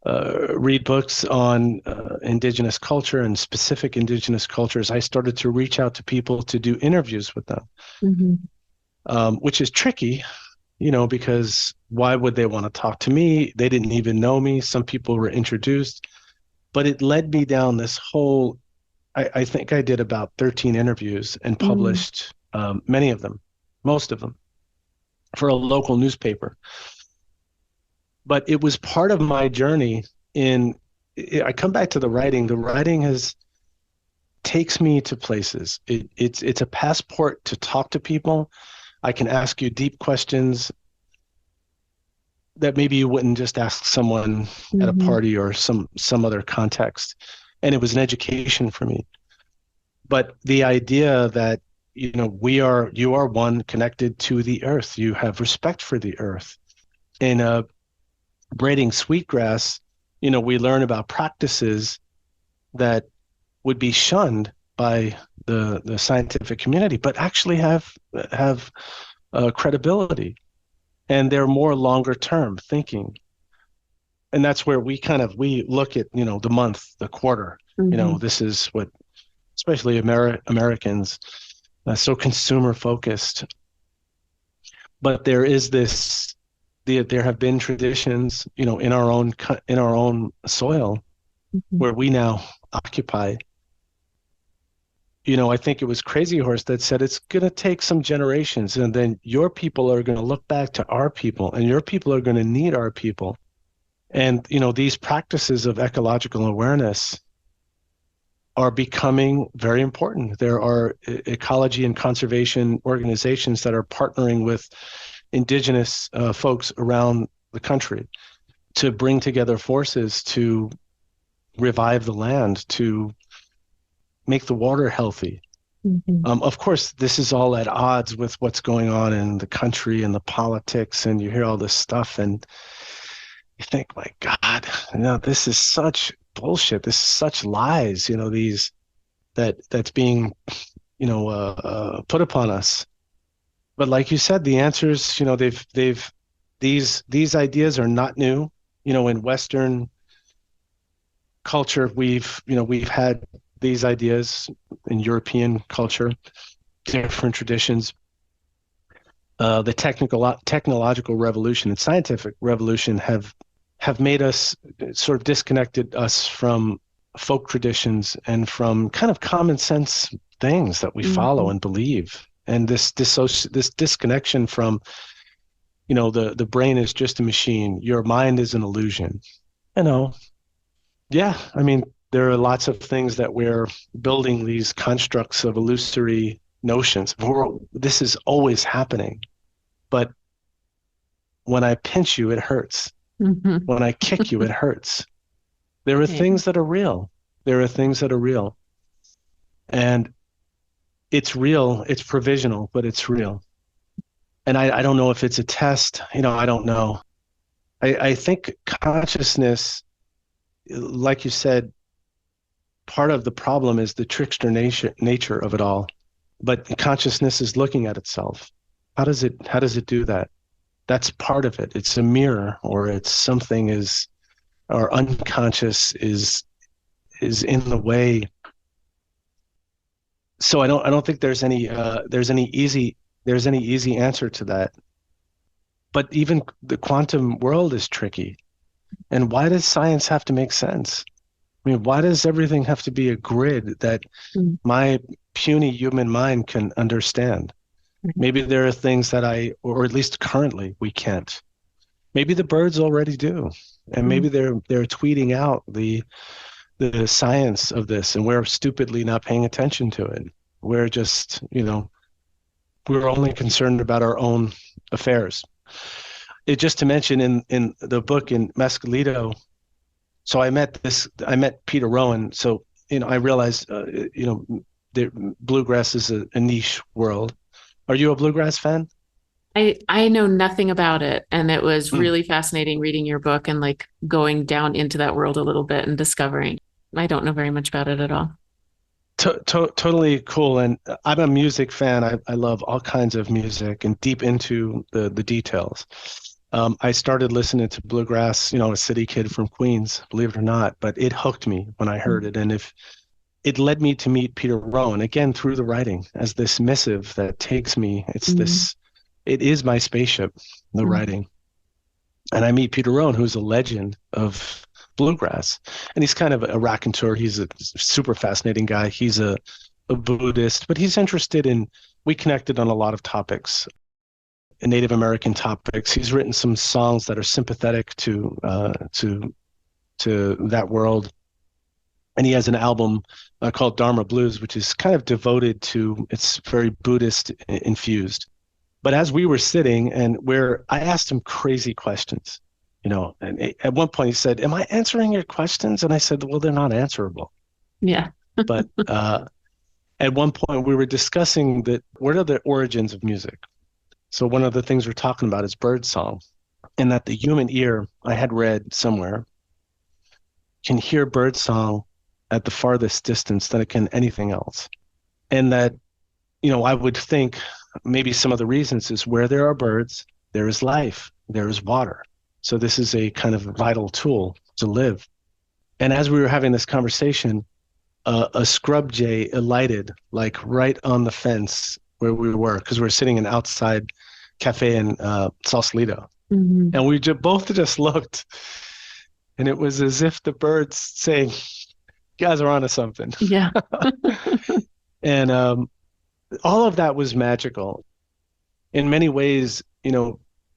Read books on indigenous culture and specific indigenous cultures. I started to reach out to people to do interviews with them, which is tricky, because why would they want to talk to me? They didn't even know me. Some people were introduced, but it led me down this whole, I think I did about 13 interviews and published many of them, most of them, for a local newspaper. But it was part of my journey I come back to the writing. The writing takes me to places. It's a passport to talk to people. I can ask you deep questions that maybe you wouldn't just ask someone at a party or some other context. And it was an education for me. But the idea that you are one connected to the earth. You have respect for the earth. In braiding sweetgrass, we learn about practices that would be shunned by the scientific community, but actually have credibility, and they're more longer term thinking. And that's where we look at the month, the quarter. Mm-hmm. This is what, especially Americans, so consumer focused. But there have been traditions, in our own soil Mm-hmm. where we now occupy. I think it was Crazy Horse that said it's going to take some generations, and then your people are going to look back to our people, and your people are going to need our people. And, these practices of ecological awareness are becoming very important. There are ecology and conservation organizations that are partnering with indigenous folks around the country to bring together forces to revive the land, to make the water healthy. Mm-hmm. Of course, this is all at odds with what's going on in the country and the politics, and you hear all this stuff, and you think, my God, this is such bullshit. This is such lies, that's being, put upon us. But like you said, the answers, these ideas are not new. In Western culture, we've had these ideas in European culture, different traditions. The technological revolution and scientific revolution have made us sort of disconnected us from folk traditions and from kind of common sense things that we follow and believe. And this disconnection from, the brain is just a machine, your mind is an illusion. Yeah, I mean, there are lots of things that we're building, these constructs of illusory notions. This is always happening. But when I pinch you, it hurts. Mm-hmm. When I kick you, it hurts. There are things that are real. There are things that are real. And it's real. It's provisional, but it's real. And I don't know if it's a test. I don't know. I think consciousness, like you said, part of the problem is the trickster nature of it all. But consciousness is looking at itself. How does it do that? That's part of it. It's a mirror, or it's something or unconscious is in the way. So I don't think there's any easy answer to that. But even the quantum world is tricky. And why does science have to make sense? I mean, why does everything have to be a grid that my puny human mind can understand? Maybe there are things that or at least currently, we can't. Maybe the birds already do, and maybe they're tweeting out the science of this, and we're stupidly not paying attention to it. We're just, we're only concerned about our own affairs. Just to mention, in the book, in Mescalito, so I met Peter Rowan. So I realized bluegrass is a niche world. Are you a bluegrass fan? I know nothing about it, and it was really fascinating reading your book and like going down into that world a little bit and discovering. I don't know very much about it at all. Totally cool. And I'm a music fan. I love all kinds of music and deep into the details. I started listening to bluegrass, a city kid from Queens, believe it or not, but it hooked me when I heard it. And it led me to meet Peter Rowan, again, through the writing, as this missive that takes me. It is my spaceship, the writing. And I meet Peter Rowan, who's a legend of bluegrass. And he's kind of a raconteur. He's a super fascinating guy. He's a Buddhist, but he's interested we connected on a lot of topics, Native American topics. He's written some songs that are sympathetic to that world. And he has an album called Dharma Blues, which is kind of devoted to, it's very Buddhist infused. But as we were sitting I asked him crazy questions, and at one point he said, "Am I answering your questions?" And I said, "Well, they're not answerable." Yeah. But, at one point we were discussing that what are the origins of music. So one of the things we're talking about is bird song, and that the human ear, I had read somewhere, can hear bird song at the farthest distance than it can anything else. And that, I would think maybe some of the reasons is where there are birds, there is life, there is water. So this is a kind of vital tool to live. And as we were having this conversation, a scrub jay alighted like right on the fence where we were, because we were sitting in an outside cafe in Sausalito. Mm-hmm. And we both just looked, and it was as if the birds saying, "You guys are onto something." Yeah. And all of that was magical. In many ways,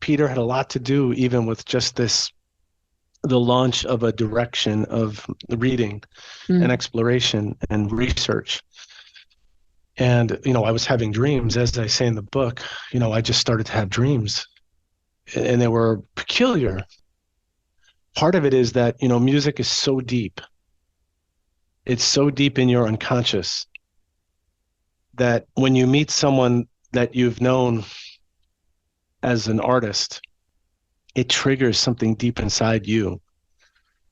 Peter had a lot to do even with just the launch of a direction of reading and exploration and research. And, I was having dreams, as I say in the book, I just started to have dreams, and they were peculiar. Part of it is that, music is so deep. It's so deep in your unconscious that when you meet someone that you've known as an artist, it triggers something deep inside you.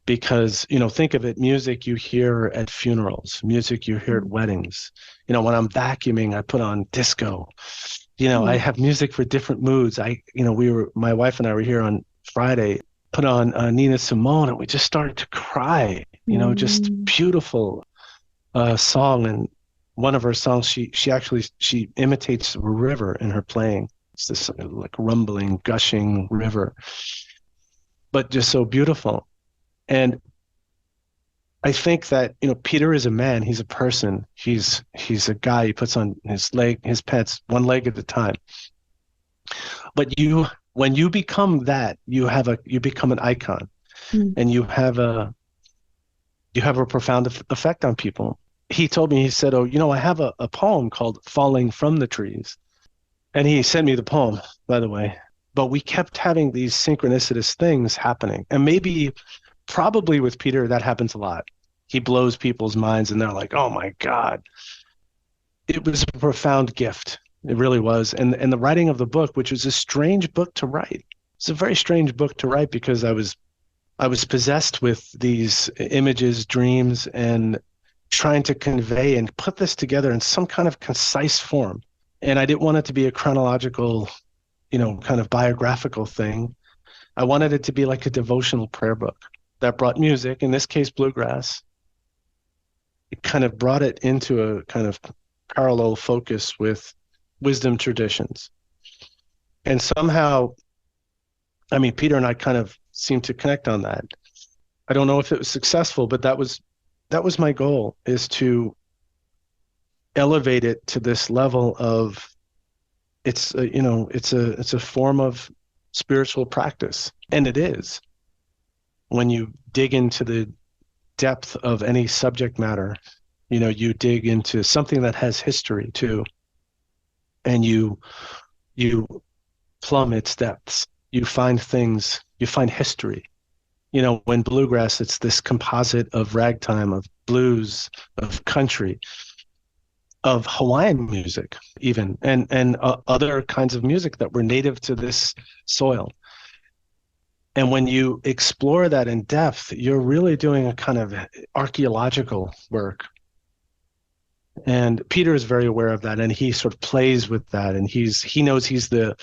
Because, think of it, music you hear at funerals, music you hear at weddings. When I'm vacuuming, I put on disco. I have music for different moods. My wife and I were here on Friday, put on Nina Simone, and we just started to cry, just beautiful song. And one of her songs, she imitates a river in her playing. It's this like rumbling, gushing river, but just so beautiful. And I think that, Peter is a man, he's a person, he's a guy, he puts on his pants one leg at a time. But when you become that, you become an icon, and you have a profound effect on people. He told me, he said, I have a poem called Falling from the Trees. And he sent me the poem, by the way. But we kept having these synchronicitous things happening. And probably with Peter, that happens a lot. He blows people's minds and they're like, oh my God. It was a profound gift. It really was. And the writing of the book, which was a strange book to write. It's a very strange book to write because I was possessed with these images, dreams, and trying to convey and put this together in some kind of concise form. And I didn't want it to be a chronological, kind of biographical thing. I wanted it to be like a devotional prayer book that brought music, in this case, bluegrass. It kind of brought it into a kind of parallel focus with wisdom traditions. And somehow, Peter and I kind of seemed to connect on that. I don't know if it was successful, but that was my goal, is to elevate it to this level of it's a form of spiritual practice. And it is. When you dig into the depth of any subject matter, you dig into something that has history too, and you plumb its depths. You find things, you find history. When bluegrass, it's this composite of ragtime, of blues, of country, of Hawaiian music even, and other kinds of music that were native to this soil. And when you explore that in depth, you're really doing a kind of archaeological work. And Peter is very aware of that, and he sort of plays with that, and he knows he's the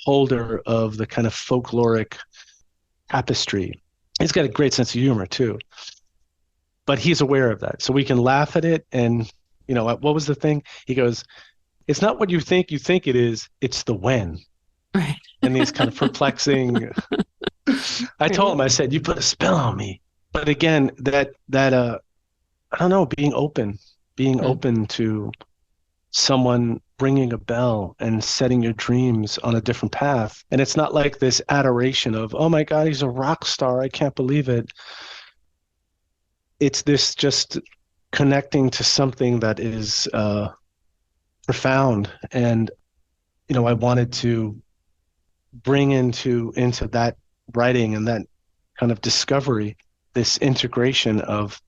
holder of the kind of folkloric tapestry. He's got a great sense of humor too, but he's aware of that. So we can laugh at it. And, what was the thing? He goes, it's not what you think it is, it's the when. Right. And these kind of perplexing, I told him, I said, you put a spell on me. But again, that I don't know, being open to someone ringing a bell and setting your dreams on a different path. And it's not like this adoration of, oh my God, he's a rock star, I can't believe it. It's this just connecting to something that is profound. And, I wanted to bring into that writing and that kind of discovery, this integration of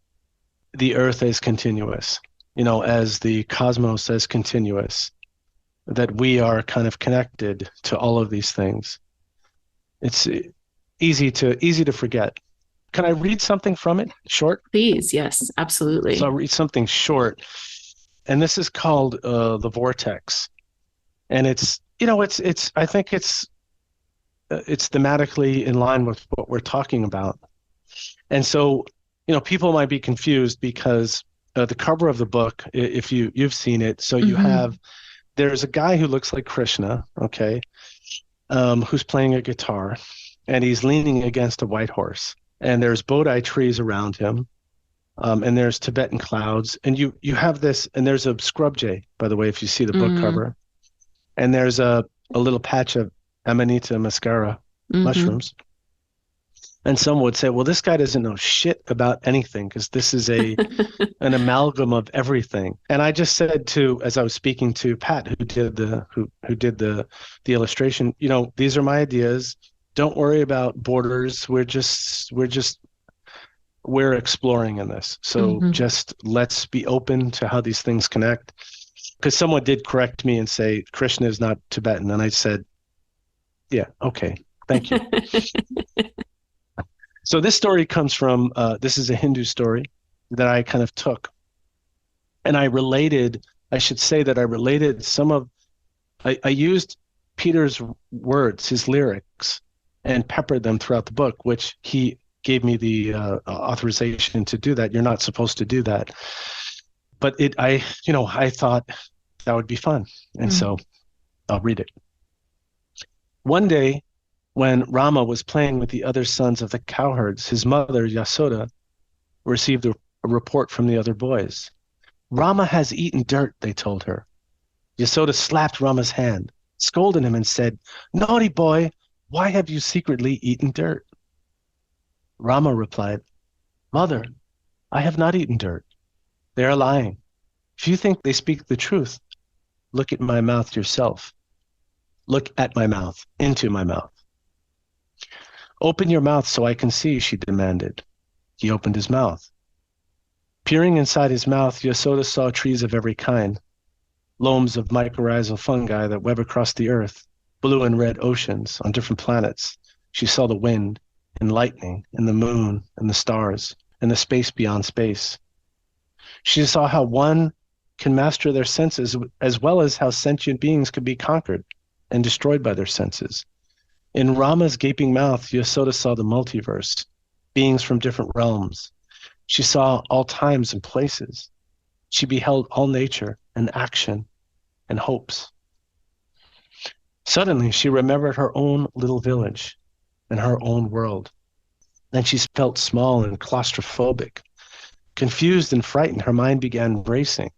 the earth as continuous. as the cosmos as continuous, that we are kind of connected to all of these things. It's easy to forget. Can I read something from it? Short? Please, yes, absolutely. So I'll read something short. And this is called The Vortex. And I think it's thematically in line with what we're talking about. And so, people might be confused because the cover of the book, if you've seen it, so you have, there's a guy who looks like Krishna, okay, who's playing a guitar, and he's leaning against a white horse. And there's Bodhi trees around him, and there's Tibetan clouds. And you have this, and there's a scrub jay, by the way, if you see the book cover. And there's a little patch of Amanita muscaria mushrooms. And some would say, well, this guy doesn't know shit about anything because this is an amalgam of everything. And I just said as I was speaking to Pat, who did the illustration, these are my ideas. Don't worry about borders. We're exploring in this. So just let's be open to how these things connect. Because someone did correct me and say, Krishna is not Tibetan. And I said, yeah, okay, thank you. So this story comes from, this is a Hindu story that I kind of took. And I should say that I related I used Peter's words, his lyrics, and peppered them throughout the book, which he gave me the authorization to do that. You're not supposed to do that. But I thought that would be fun. And so I'll read it. One day, when Rama was playing with the other sons of the cowherds, his mother, Yasoda, received a report from the other boys. Rama has eaten dirt, they told her. Yasoda slapped Rama's hand, scolded him, and said, naughty boy, why have you secretly eaten dirt? Rama replied, Mother, I have not eaten dirt. They are lying. If you think they speak the truth, look at my mouth yourself. Look at my mouth, into my mouth. Open your mouth so I can see, she demanded. He opened his mouth. Peering inside his mouth, Yasoda saw trees of every kind, loams of mycorrhizal fungi that web across the earth, blue and red oceans on different planets. She saw the wind and lightning and the moon and the stars and the space beyond space. She saw how one can master their senses as well as how sentient beings could be conquered and destroyed by their senses. In Rama's gaping mouth, Yasoda saw the multiverse, beings from different realms. She saw all times and places. She beheld all nature and action and hopes. Suddenly, she remembered her own little village and her own world. Then she felt small and claustrophobic. Confused and frightened, her mind began racing.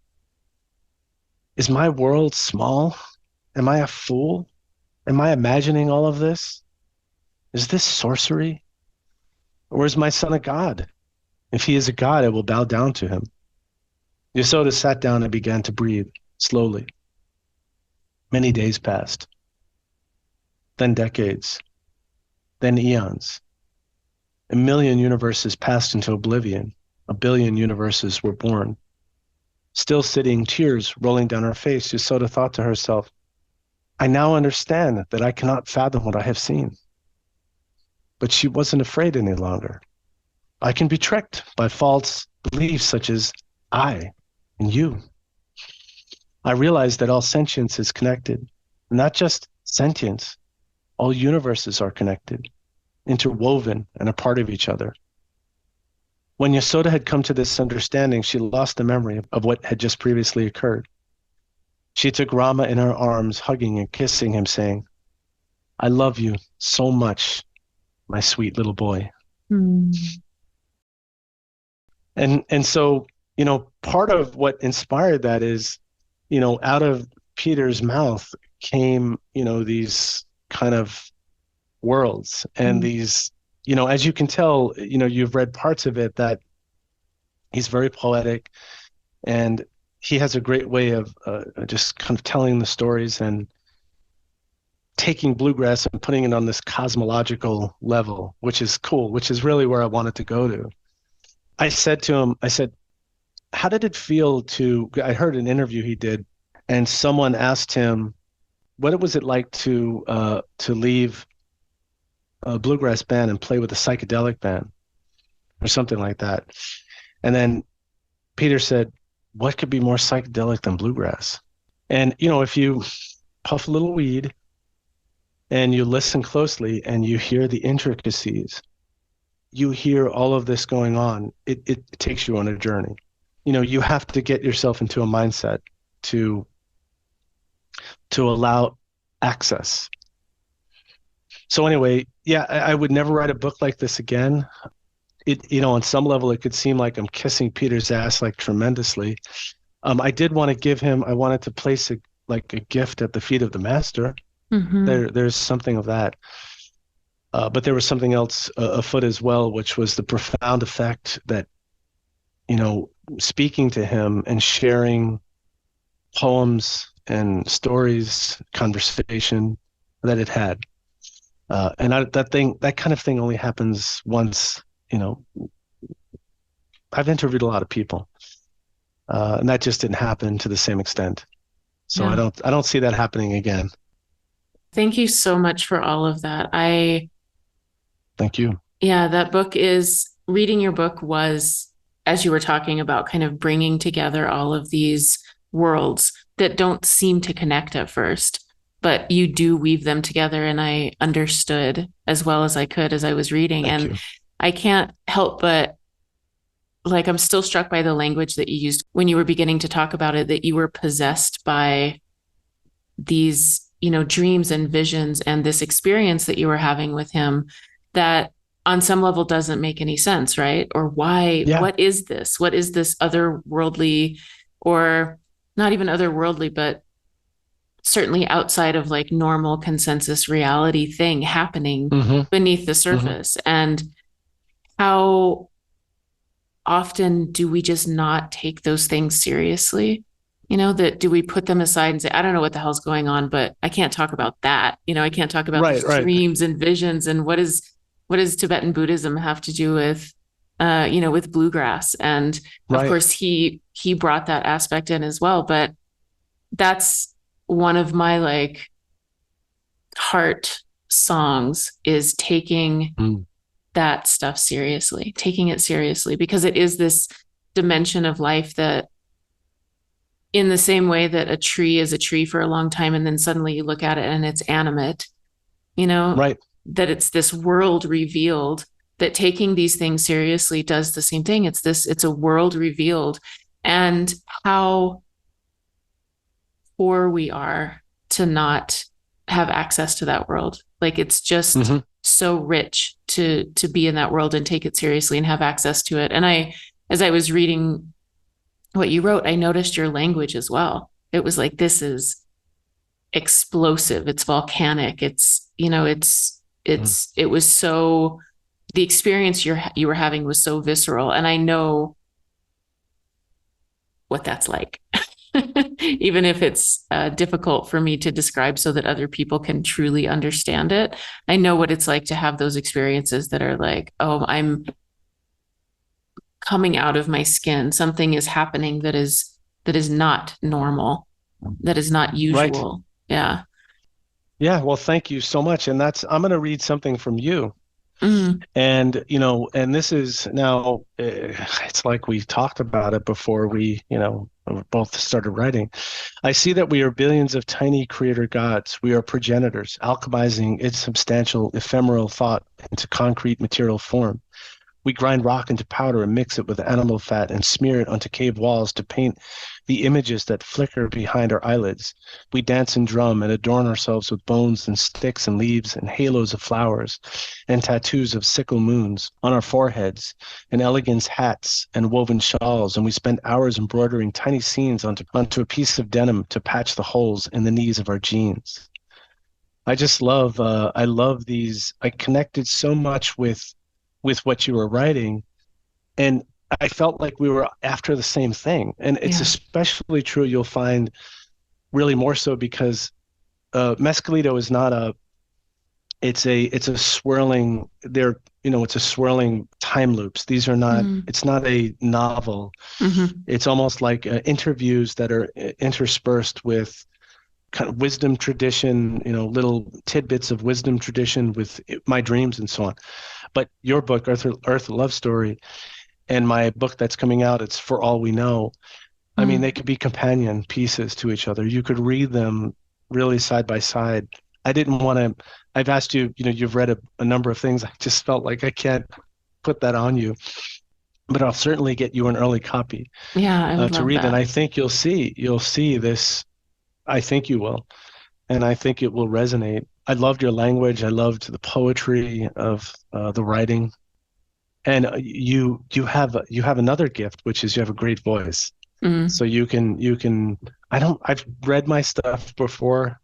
Is my world small? Am I a fool? Am I imagining all of this? Is this sorcery? Or is my son a god? If he is a god, I will bow down to him. Yasoda sat down and began to breathe slowly. Many days passed, then decades, then eons. 1,000,000 universes passed into oblivion. 1,000,000,000 universes were born. Still sitting, tears rolling down her face, Yasoda thought to herself, I now understand that I cannot fathom what I have seen. But she wasn't afraid any longer. I can be tricked by false beliefs such as I and you. I realized that all sentience is connected. Not just sentience, all universes are connected, interwoven and a part of each other. When Yasoda had come to this understanding, she lost the memory of what had just previously occurred. She took Rama in her arms, hugging and kissing him, saying, I love you so much, my sweet little boy. And so, part of what inspired that is, out of Peter's mouth came, these kind of worlds and these, as you can tell, you've read parts of it, that he's very poetic and he has a great way of just kind of telling the stories and taking bluegrass and putting it on this cosmological level, which is cool, which is really where I wanted to go to. I said to him, how did it feel to, I heard an interview he did, and someone asked him, what was it like to leave a bluegrass band and play with a psychedelic band or something like that? And then Peter said, what could be more psychedelic than bluegrass? And, if you puff a little weed and you listen closely and you hear the intricacies, you hear all of this going on, it takes you on a journey. You have to get yourself into a mindset to allow access. So anyway, yeah, I would never write a book like this again. On some level, it could seem like I'm kissing Peter's ass like tremendously. I did want to give him, I wanted to place a gift at the feet of the master. Mm-hmm. There's something of that. But there was something else afoot as well, which was the profound effect that, speaking to him and sharing poems and stories, conversation that it had. And that kind of thing only happens once. I've interviewed a lot of people, and that just didn't happen to the same extent. So Yeah. I don't see that happening again. Thank you so much for all of that. Thank you. Yeah, reading your book was, as you were talking about, kind of bringing together all of these worlds that don't seem to connect at first, but you do weave them together. And I understood as well as I could as I was reading. Thank And you. I can't help but, I'm still struck by the language that you used when you were beginning to talk about it, that you were possessed by these, dreams and visions and this experience that you were having with him that on some level doesn't make any sense, right? Or why, Yeah. what is this? What is this otherworldly, or not even otherworldly, but certainly outside of normal consensus reality thing happening beneath the surface? And how often do we just not take those things seriously? That do we put them aside and say, I don't know what the hell's going on, but I can't talk about that. I can't talk about these Right. dreams and visions. And what does Tibetan Buddhism have to do with, with bluegrass? And of course he brought that aspect in as well, but that's one of my heart songs, is taking that stuff seriously, taking it seriously, because it is this dimension of life that, in the same way that a tree is a tree for a long time, and then suddenly you look at it and it's animate, Right. that it's this world revealed, that taking these things seriously does the same thing. It's a world revealed, and how poor we are to not have access to that world. It's just so rich to be in that world and take it seriously and have access to it. And as I was reading what you wrote, I noticed your language as well. It was this is explosive. It's volcanic. It was so, the experience you were having was so visceral. And I know what that's like, even if it's difficult for me to describe so that other people can truly understand it. I know what it's like to have those experiences that are oh, I'm coming out of my skin. Something is happening that is not normal, that is not usual. Right. Yeah. Well, thank you so much. And I'm going to read something from you. And, and this is now, it's like we talked about it before we, both started writing. I see that we are billions of tiny creator gods. We are progenitors, alchemizing its substantial, ephemeral thought into concrete material form. We grind rock into powder and mix it with animal fat and smear it onto cave walls to paint the images that flicker behind our eyelids. We dance and drum and adorn ourselves with bones and sticks and leaves and halos of flowers and tattoos of sickle moons on our foreheads and elegance hats and woven shawls. And we spend hours embroidering tiny scenes onto a piece of denim to patch the holes in the knees of our jeans. I just love, I love these. I connected so much with what you were writing, and I felt like we were after the same thing. And it's especially true, you'll find, really more so, because Mescalito is not it's a swirling, it's a swirling time loops. These are not, Mm. it's not a novel. Mm-hmm. It's almost like interviews that are interspersed with kind of wisdom tradition, little tidbits of wisdom tradition with my dreams and so on. But your book, Earth Love Story, and my book that's coming out, it's For All We Know. I mean, they Mm. could be companion pieces to each other. You could read them really side by side. I didn't want to, I've asked you, you've read a number of things. I just felt like I can't put that on you, but I'll certainly get you an early copy Yeah, I would to love read. And that. I think you'll see this. I think you will. And I think it will resonate. I loved your language. I loved the poetry of the writing. And you have another gift, which is you have a great voice. Mm. So you can. I've read my stuff before,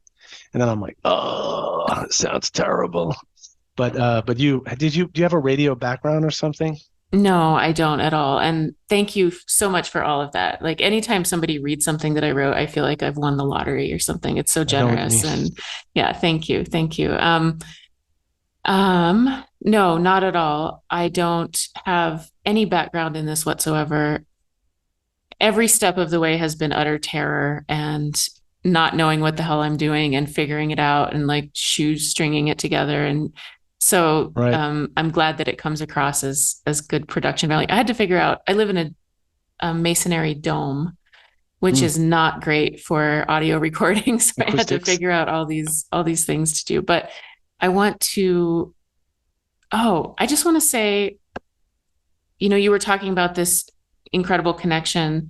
and then I'm like, oh, it sounds terrible. But do you have a radio background or something? No, I don't at all. And thank you so much for all of that. Like anytime somebody reads something that I wrote, I feel like I've won the lottery or something. It's so I know what you generous. mean. And yeah, thank you. Thank you. No, not at all. I don't have any background in this whatsoever. Every step of the way has been utter terror and not knowing what the hell I'm doing and figuring it out and like shoestringing it together. And so Right. I'm glad that it comes across as good production value. I had to figure out, I live in a masonry dome, which Mm. is not great for audio recording. So I had to Acoustics. figure out all these things to do. But I want to, I just want to say, you were talking about this incredible connection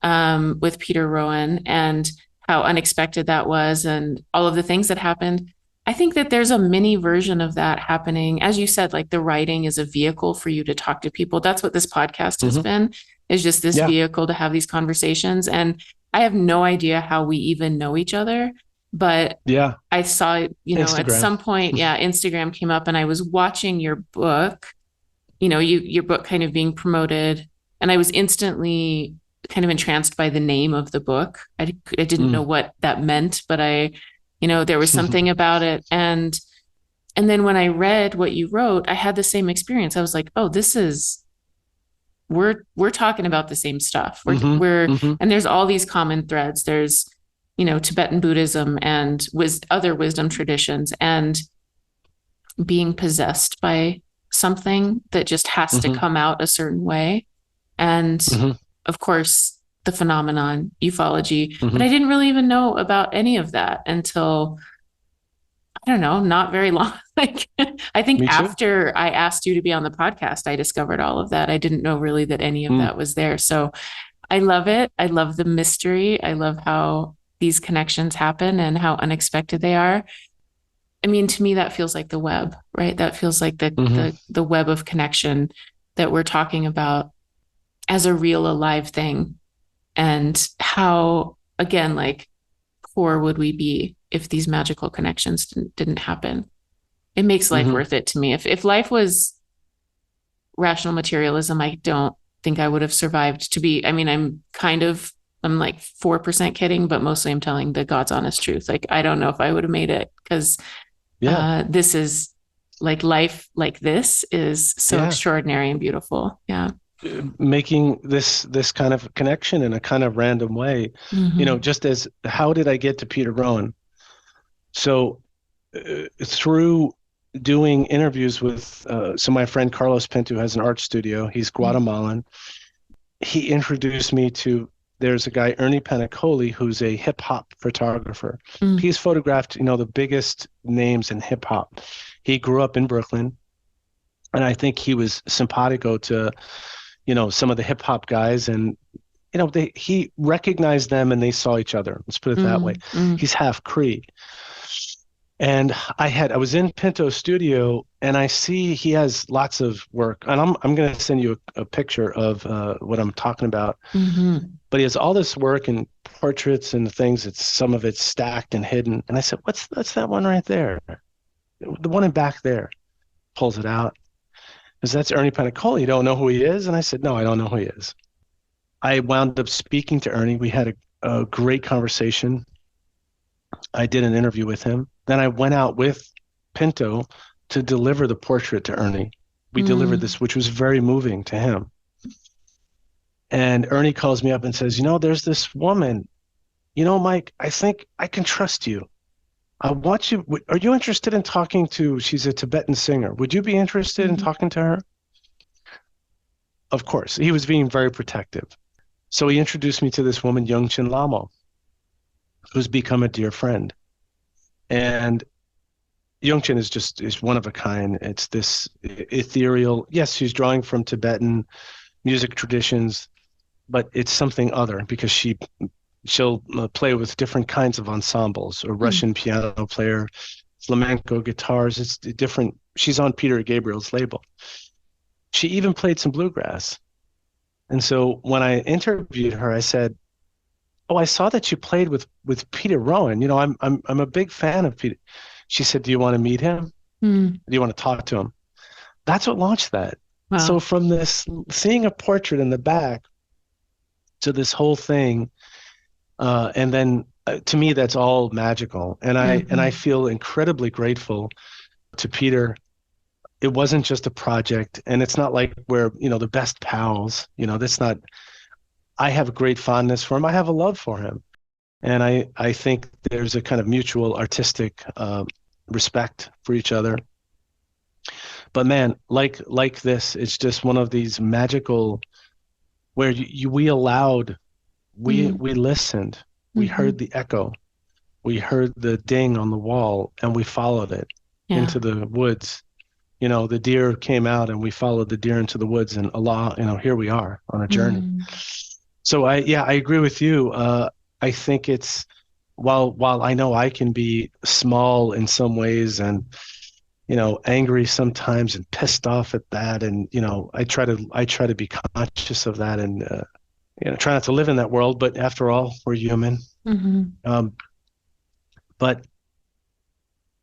with Peter Rowan and how unexpected that was and all of the things that happened. I think that there's a mini version of that happening. As you said, like the writing is a vehicle for you to talk to people. That's what this podcast has Hmm. been, is just this Yeah. vehicle to have these conversations. And I have no idea how we even know each other, but Yeah. I saw, at Instagram. some point, yeah, Instagram came up and I was watching your book, your book kind of being promoted. And I was instantly kind of entranced by the name of the book. I didn't know Mm. what that meant, but there was something about it. And then when I read what you wrote, I had the same experience. I was like, oh, we're talking about the same stuff. Hmm. Hmm. And there's all these common threads. There's, Tibetan Buddhism and other wisdom traditions and being possessed by something that just has to Hmm. come out a certain way. And Hmm. of course, the phenomenon, ufology. But Hmm. I didn't really even know about any of that until, I don't know, not very long. Like, I think Me too. after I asked you to be on the podcast, I discovered all of that. I didn't know really that any of Mm. that was there. So I love it. I love the mystery. I love how these connections happen and how unexpected they are. I mean, to me, that feels like the web, right? That feels like the Hmm. the the web of connection that we're talking about as a real alive thing. And how, again, like poor would we be if these magical connections didn't happen? It makes life Hmm. worth it to me. If life was rational materialism, I don't think I would have survived to be. I mean, I'm like 4% kidding, but mostly I'm telling the God's honest truth. Like, I don't know if I would have made it because Yeah. this is like life like this is so Yeah. extraordinary and beautiful. Yeah. Making this kind of connection in a kind of random way, Mm-hmm. just as how did I get to Peter Rowan? So through doing interviews with so my friend Carlos Pinto has an art studio. He's Guatemalan. He introduced me to, there's a guy, Ernie Panacoli, who's a hip hop photographer. Mm-hmm. He's photographed, the biggest names in hip hop. He grew up in Brooklyn, and I think he was simpatico to, some of the hip hop guys, and he recognized them and they saw each other. Let's put it that way. Mm-hmm. He's half Cree. And I was in Pinto's studio, and I see he has lots of work, and I'm going to send you a picture of what I'm talking about. Mm-hmm. But he has all this work and portraits and things. Some of it's stacked and hidden. And I said, that's that one right there, the one in back there. Pulls it out. Because that's Ernie Panacoli. You don't know who he is? And I said, no, I don't know who he is. I wound up speaking to Ernie. We had a great conversation. I did an interview with him. Then I went out with Pinto to deliver the portrait to Ernie. We delivered this, which was very moving to him. And Ernie calls me up and says, there's this woman, Mike, I think I can trust you. I want you, are you interested in talking to, she's a Tibetan singer. Would you be interested in talking to her? Of course, he was being very protective. So he introduced me to this woman, Yongchen Lamo, who's become a dear friend. And Yongchen is one of a kind. It's this ethereal, yes, she's drawing from Tibetan music traditions, but it's something other because she'll play with different kinds of ensembles, a Russian piano player, flamenco guitars. It's different. She's on Peter Gabriel's label. She even played some bluegrass. And so when I interviewed her, I said, "Oh, I saw that you played with Peter Rowan. I'm a big fan of Peter." She said, "Do you want to meet him? Do you want to talk to him?" That's what launched that. Wow. So from this, seeing a portrait in the back to this whole thing, and then to me, that's all magical. And I feel incredibly grateful to Peter. It wasn't just a project, and it's not like we're, the best pals. That's not, I have a great fondness for him. I have a love for him. And I think there's a kind of mutual artistic respect for each other. But man, like this, it's just one of these magical where we allowed, we listened, we heard the echo, we heard the ding on the wall, and we followed it into the woods. The deer came out, and we followed the deer into the woods, and Allah, here we are on a journey. So I agree with you. I think it's, while I know I can be small in some ways and, angry sometimes and pissed off at that. And, I try to be conscious of that and, try not to live in that world, but after all, we're human. But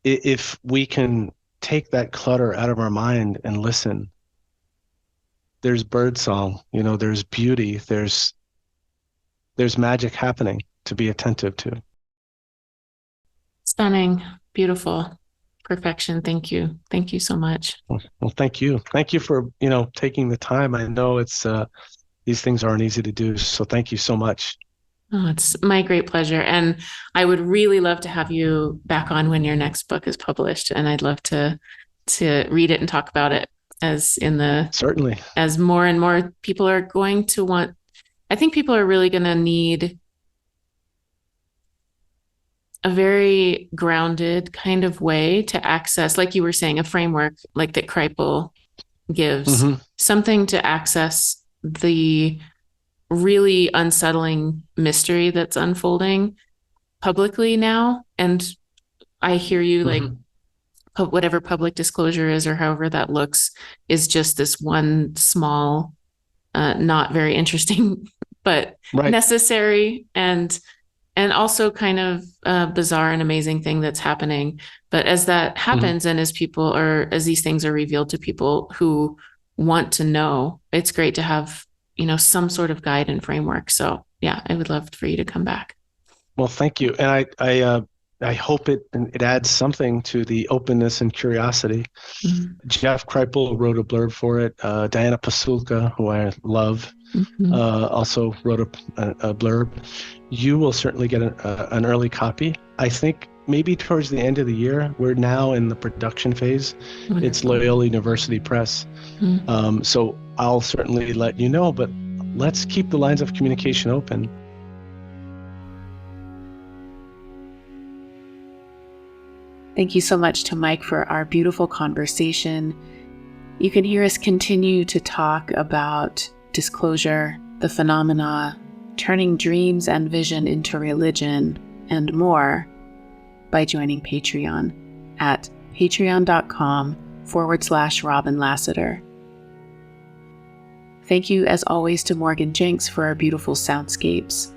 if we can take that clutter out of our mind and listen, there's birdsong, there's beauty, there's magic happening to be attentive to. Stunning, beautiful, perfection. Thank you. Thank you so much. Well, thank you. Thank you for, taking the time. I know it's, these things aren't easy to do. So thank you so much. Oh, it's my great pleasure. And I would really love to have you back on when your next book is published. And I'd love to read it and talk about it certainly, as more and more people are going to want. I think people are really going to need a very grounded kind of way to access, like you were saying, a framework like that Kripal gives, something to access the really unsettling mystery that's unfolding publicly now. And I hear you, like whatever public disclosure is, or however that looks, is just this one small, not very interesting, but necessary and also kind of bizarre and amazing thing that's happening. But as that happens, and as these things are revealed to people who want to know, it's great to have, some sort of guide and framework. So yeah, I would love for you to come back. Well, thank you. And I hope it adds something to the openness and curiosity. Jeff Kripal wrote a blurb for it. Diana Pasulka, who I love, also wrote a blurb. You will certainly get an early copy. I think maybe towards the end of the year. We're now in the production phase. Wonderful. It's Loyola University Press. So I'll certainly let you know, but let's keep the lines of communication open. Thank you so much to Mike for our beautiful conversation. You can hear us continue to talk about disclosure, the phenomena, turning dreams and vision into religion, and more by joining Patreon at patreon.com/Robin Lassiter. Thank you, as always, to Morgan Jenks for our beautiful soundscapes.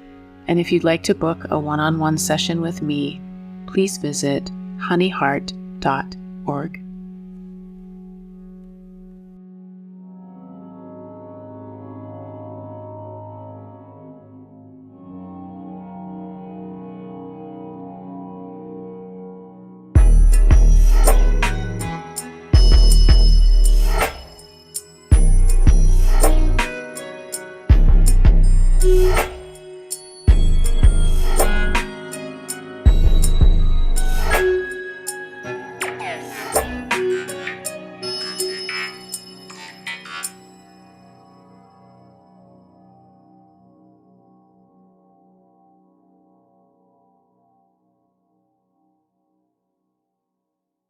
And if you'd like to book a one-on-one session with me, please visit honeyheart.org.